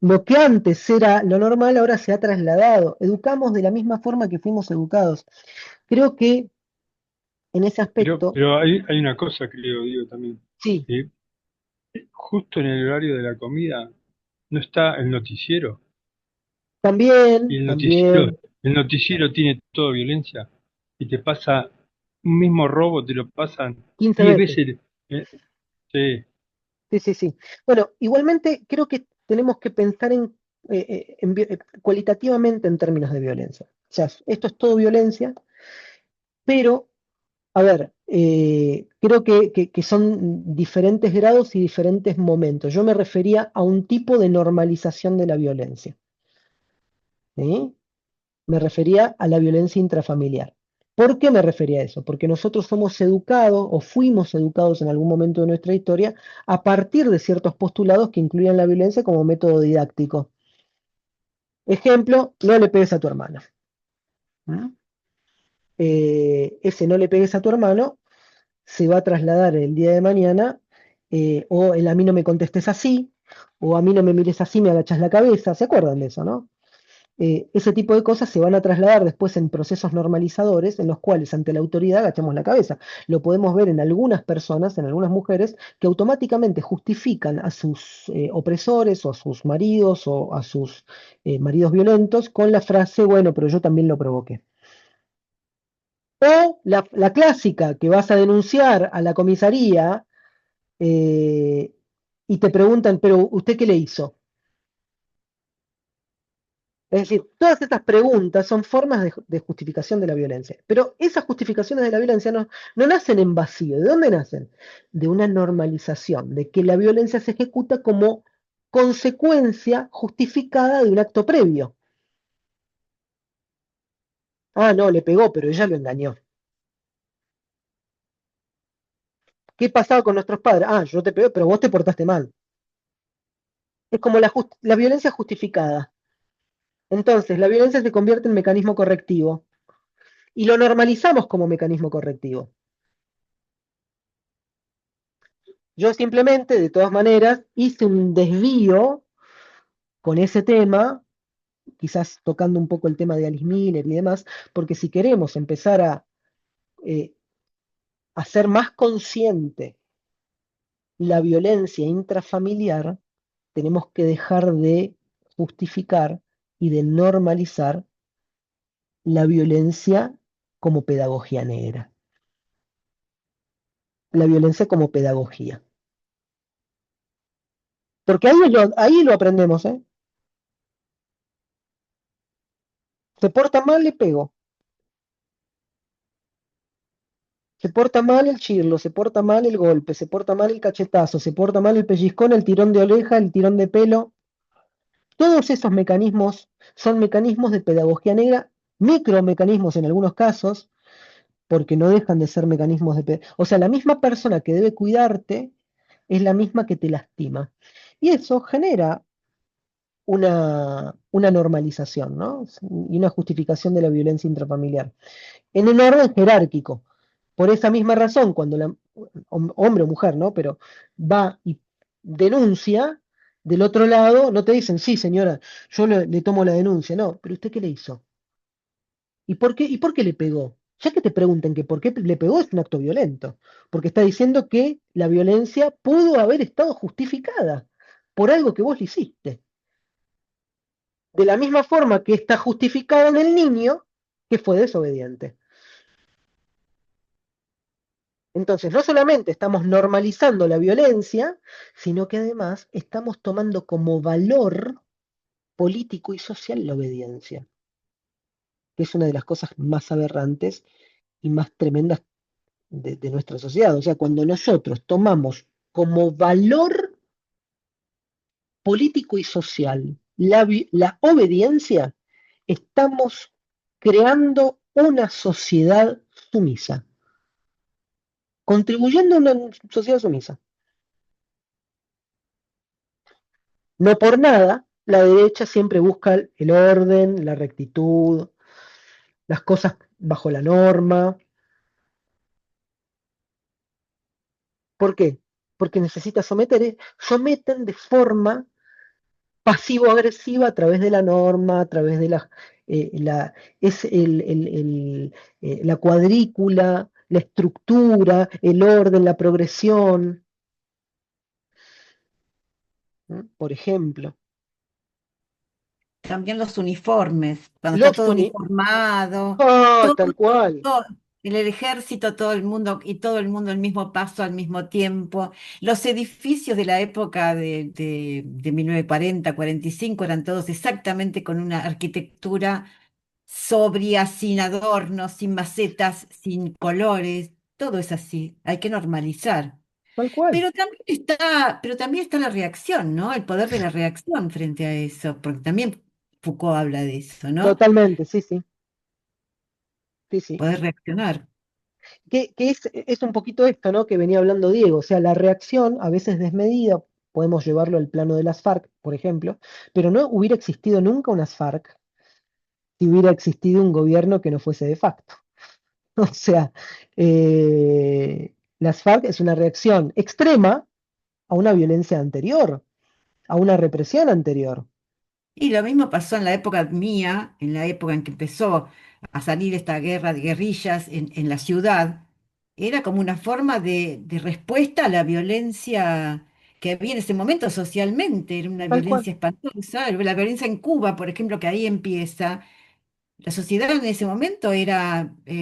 Lo que antes era lo normal ahora se ha trasladado. Educamos de la misma forma que fuimos educados. Creo que en ese Pero, aspecto, pero hay una cosa, creo, digo también. sí, ¿Sí? justo en el horario de la comida no está el noticiero. Y También, también, el noticiero tiene todo violencia. Y te pasa un mismo robo, te lo pasan 15 10 veces. veces. Sí, Sí, sí, sí. Bueno, igualmente creo que tenemos que pensar cualitativamente en términos de violencia. O sea, esto es todo violencia, pero, a ver, creo que son diferentes grados y diferentes momentos. Yo me refería a un tipo de normalización de la violencia. ¿Sí? Me refería a la violencia intrafamiliar. ¿Por qué me refería a eso? Porque nosotros somos educados o fuimos educados en algún momento de nuestra historia a partir de ciertos postulados que incluían la violencia como método didáctico. Ejemplo, no le pegues a tu hermano. ¿Mm? Ese no le pegues a tu hermano se va a trasladar el día de mañana, o el a mí no me contestes así, o a mí no me mires así, me agachas la cabeza. ¿Se acuerdan de eso, no? Ese tipo de cosas se van a trasladar después en procesos normalizadores en los cuales ante la autoridad agachamos la cabeza. Lo podemos ver en algunas personas, en algunas mujeres, que automáticamente justifican a sus opresores o a sus maridos o a sus maridos violentos con la frase, bueno, pero yo también lo provoqué. O la clásica, que vas a denunciar a la comisaría eh, y te preguntan, pero ¿usted qué le hizo? Es decir, todas estas preguntas son formas de justificación de la violencia. Pero esas justificaciones de la violencia no nacen en vacío. ¿De dónde nacen? De una normalización, de que la violencia se ejecuta como consecuencia justificada de un acto previo. Ah, no, le pegó, pero ella lo engañó. ¿Qué pasaba con nuestros padres? Ah, yo te pegué, pero vos te portaste mal. Es como la violencia justificada. Entonces, la violencia se convierte en mecanismo correctivo y lo normalizamos como mecanismo correctivo. Yo simplemente, de todas maneras, hice un desvío con ese tema, quizás tocando un poco el tema de Alice Miller y demás, porque si queremos empezar eh, a ser más consciente la violencia intrafamiliar, tenemos que dejar de justificar y de normalizar la violencia como pedagogía negra, la violencia como pedagogía. Porque ahí lo aprendemos, ¿eh? Se porta mal, le pego. Se porta mal el chirlo, se porta mal el golpe, se porta mal el cachetazo, se porta mal el pellizcón, el tirón de oreja, el tirón de pelo. Todos esos mecanismos son mecanismos de pedagogía negra, micromecanismos en algunos casos, porque no dejan de ser mecanismos de... O sea, la misma persona que debe cuidarte es la misma que te lastima. Y eso genera una normalización, ¿no? Y una justificación de la violencia intrafamiliar en un orden jerárquico. Por esa misma razón, cuando hombre o mujer, ¿no? Pero va y denuncia, del otro lado no te dicen, sí, señora, yo le tomo la denuncia. No, pero ¿usted qué le hizo? ¿Y por qué le pegó? Ya que te pregunten que por qué le pegó es un acto violento, porque está diciendo que la violencia pudo haber estado justificada por algo que vos le hiciste. De la misma forma que está justificada en el niño que fue desobediente. Entonces, no solamente estamos normalizando la violencia, sino que además estamos tomando como valor político y social la obediencia, que es una de las cosas más aberrantes y más tremendas de nuestra sociedad. O sea, cuando nosotros tomamos como valor político y social la obediencia, estamos creando una sociedad sumisa, contribuyendo a una sociedad sumisa. No por nada, la derecha siempre busca el orden, la rectitud, las cosas bajo la norma. ¿Por qué? Porque necesita someten de forma pasivo-agresiva a través de la norma, a través de la cuadrícula, la estructura, el orden, la progresión. Por ejemplo. También los uniformes, cuando está Los todo uni... uniformado, ¡Ah, todo, tal cual! en el ejército, todo el mundo y todo el mundo al mismo paso al mismo tiempo. Los edificios de la época de 1940, 45 eran todos exactamente con una arquitectura sobria, sin adornos, sin macetas, sin colores. Todo es así, hay que normalizar. Tal cual. Pero también está la reacción, ¿no? El poder de la reacción frente a eso, porque también Foucault habla de eso, ¿no? Totalmente, sí, sí. Sí, sí. Poder reaccionar. Que es un poquito esto, ¿no? Que venía hablando Diego. O sea, la reacción, a veces desmedida, podemos llevarlo al plano de las FARC, por ejemplo, pero no hubiera existido nunca unas FARC si hubiera existido un gobierno que no fuese de facto. O sea, las FARC es una reacción extrema a una violencia anterior, a una represión anterior. Y lo mismo pasó en la época mía, en la época en que empezó a salir esta guerra de guerrillas en la ciudad. Era como una forma de respuesta a la violencia que había en ese momento socialmente. Era una Tal cual, violencia espantosa. La violencia en Cuba, por ejemplo, que ahí empieza. La sociedad en ese momento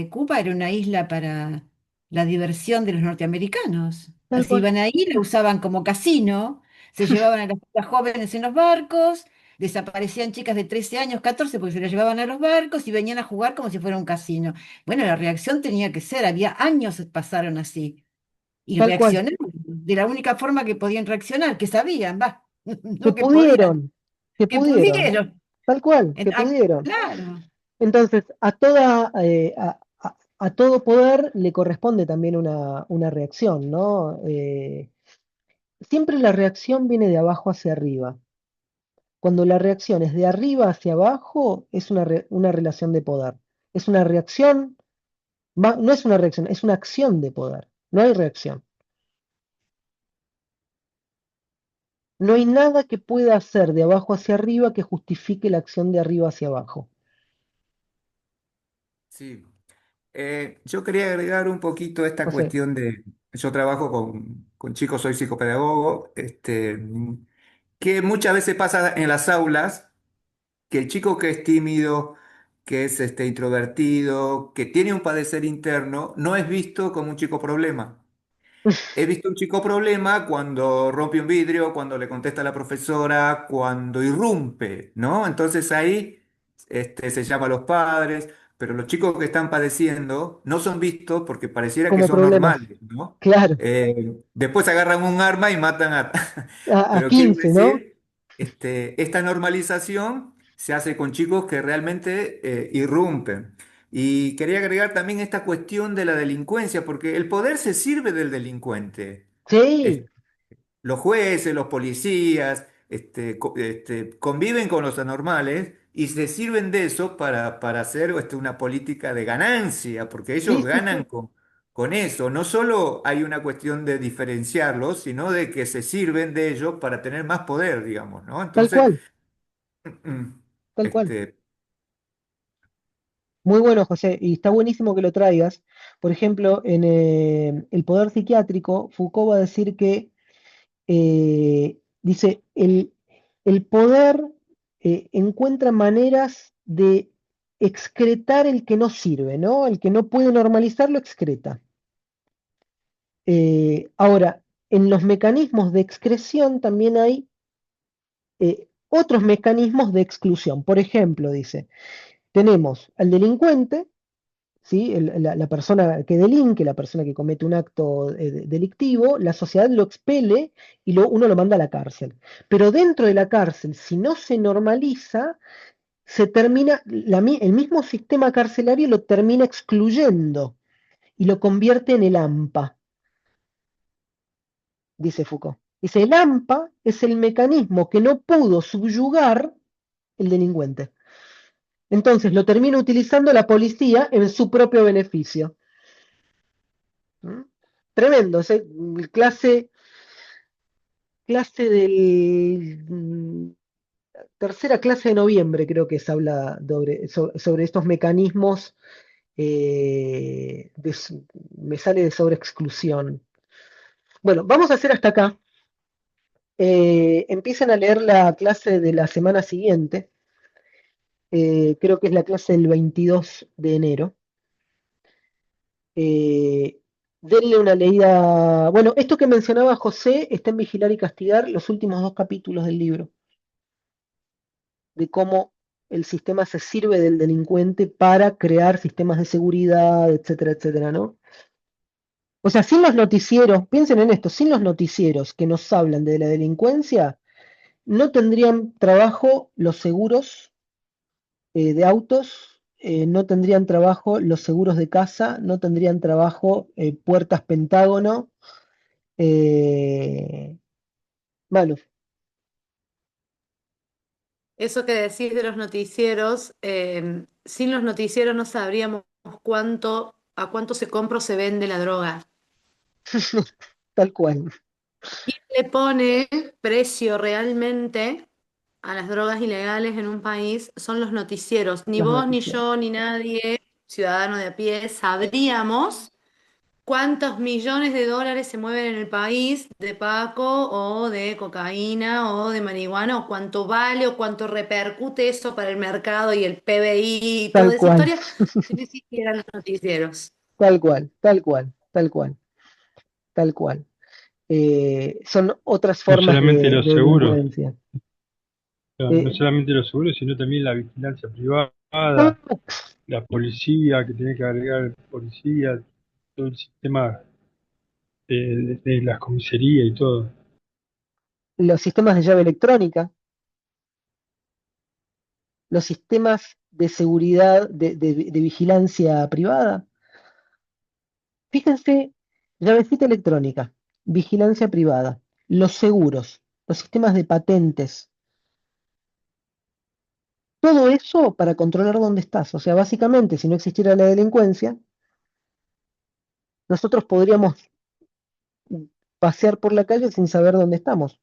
Cuba era una isla para la diversión de los norteamericanos. tal Se cual, iban ahí, la usaban como casino, se llevaban a las chicas jóvenes en los barcos, desaparecían chicas de 13 años, 14, porque se las llevaban a los barcos y venían a jugar como si fuera un casino. Bueno, la reacción tenía que ser, había años que pasaron así, y tal cual. reaccionaron de la única forma que podían reaccionar, que sabían, va, Que no que podían, pudieron, que que pudieron, pudieron. tal cual, que pudieron. Claro. Entonces, a todo poder le corresponde también una reacción, ¿no? Siempre la reacción viene de abajo hacia arriba. Cuando la reacción es de arriba hacia abajo, es una relación de poder. Es una reacción, no es una reacción, es una acción de poder. No hay reacción. No hay nada que pueda hacer de abajo hacia arriba que justifique la acción de arriba hacia abajo. Sí. Yo quería agregar un poquito esta José, cuestión de, yo trabajo con chicos, soy psicopedagogo, que muchas veces pasa en las aulas que el chico que es tímido, que es introvertido, que tiene un padecer interno, no es visto como un chico problema. He visto un chico problema cuando rompe un vidrio, cuando le contesta a la profesora, cuando irrumpe, ¿no? Entonces ahí se llama a los padres, pero los chicos que están padeciendo no son vistos porque pareciera que como son problemas. normales, ¿no? Claro, Después agarran un arma y matan a... a Pero quiero 15, ¿no? decir, esta normalización se hace con chicos que realmente irrumpen. Y quería agregar también esta cuestión de la delincuencia, porque el poder se sirve del delincuente. Es- Sí, los jueces, los policías, conviven con los anormales y se sirven de eso para hacer una política de ganancia, porque ellos sí, sí, ganan sí. con eso. No solo hay una cuestión de diferenciarlos, sino de que se sirven de ellos para tener más poder, digamos, ¿no? Tal Entonces, cual, mm, tal cual. este, Muy bueno, José, y está buenísimo que lo traigas. Por ejemplo, en el poder psiquiátrico, Foucault va a decir que, dice, el poder encuentra maneras de excretar el que no sirve, ¿no? El que no puede normalizarlo, excreta. Ahora, en los mecanismos de excreción también hay otros mecanismos de exclusión. Por ejemplo, dice, tenemos al delincuente, ¿sí? La persona que delinque, la persona que comete un acto delictivo, la sociedad lo expele y uno lo manda a la cárcel. Pero dentro de la cárcel, si no se normaliza, se termina, el mismo sistema carcelario lo termina excluyendo y lo convierte en el AMPA, dice Foucault. Dice, el AMPA es el mecanismo que no pudo subyugar el delincuente. Entonces lo termina utilizando la policía en su propio beneficio. ¿Mm? Tremendo, clase del tercera clase de noviembre, creo que se habla sobre estos mecanismos, me sale de sobreexclusión. Bueno, vamos a hacer hasta acá. empiecen a leer la clase de la semana siguiente, creo que es la clase del 22 de enero. Eh, Denle una leída. Bueno, esto que mencionaba José está en Vigilar y Castigar, los últimos 2 capítulos del libro, de cómo el sistema se sirve del delincuente para crear sistemas de seguridad, etcétera, etcétera, ¿no? O sea, sin los noticieros, piensen en esto, sin los noticieros que nos hablan de la delincuencia, no tendrían trabajo los seguros de autos, no tendrían trabajo los seguros de casa, no tendrían trabajo puertas Pentágono. Manu, Eso que decís de los noticieros, sin los noticieros no sabríamos a cuánto se compra o se vende la droga. tal cual, Le pone precio realmente a las drogas ilegales en un país son los noticieros. Ni los vos, ni noticieros, yo, ni nadie, ciudadano de a pie, sabríamos cuántos millones de dólares se mueven en el país de Paco o de cocaína o de marihuana o cuánto vale o cuánto repercute eso para el mercado y el PBI y tal toda esa cual, historia si no existieran los noticieros. tal cual, tal cual, tal cual, tal cual. Son otras No formas solamente de los seguros, delincuencia. no Eh, solamente los seguros, sino también la vigilancia privada, ah, la policía, que tiene que agregar policía, todo el sistema de las comisarías y todo. los sistemas de llave electrónica, los sistemas de seguridad, de vigilancia privada. Fíjense, llavecita electrónica, vigilancia privada, los seguros, los sistemas de patentes, todo eso para controlar dónde estás. O sea, básicamente, si no existiera la delincuencia, nosotros podríamos pasear por la calle sin saber dónde estamos,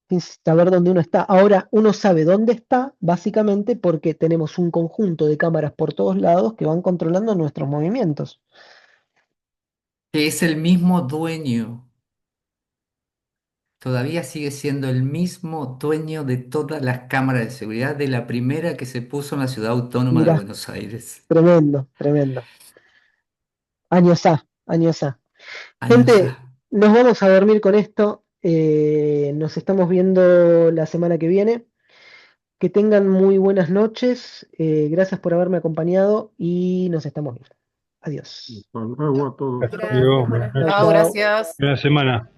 sin saber dónde uno está. Ahora, uno sabe dónde está, básicamente porque tenemos un conjunto de cámaras por todos lados que van controlando nuestros movimientos. Que es el mismo dueño, todavía sigue siendo el mismo dueño de todas las cámaras de seguridad de la primera que se puso en la ciudad autónoma de Mirá, Buenos Aires. tremendo, tremendo. Años A, años A. Años Gente, A. nos vamos a dormir con esto. Nos estamos viendo la semana que viene. Que tengan muy buenas noches. Gracias por haberme acompañado y nos estamos viendo. Adiós. Hasta luego a todos. Hasta Gracias, luego, buenas buenas Chao, noches. noches, chao. Gracias. buena semana.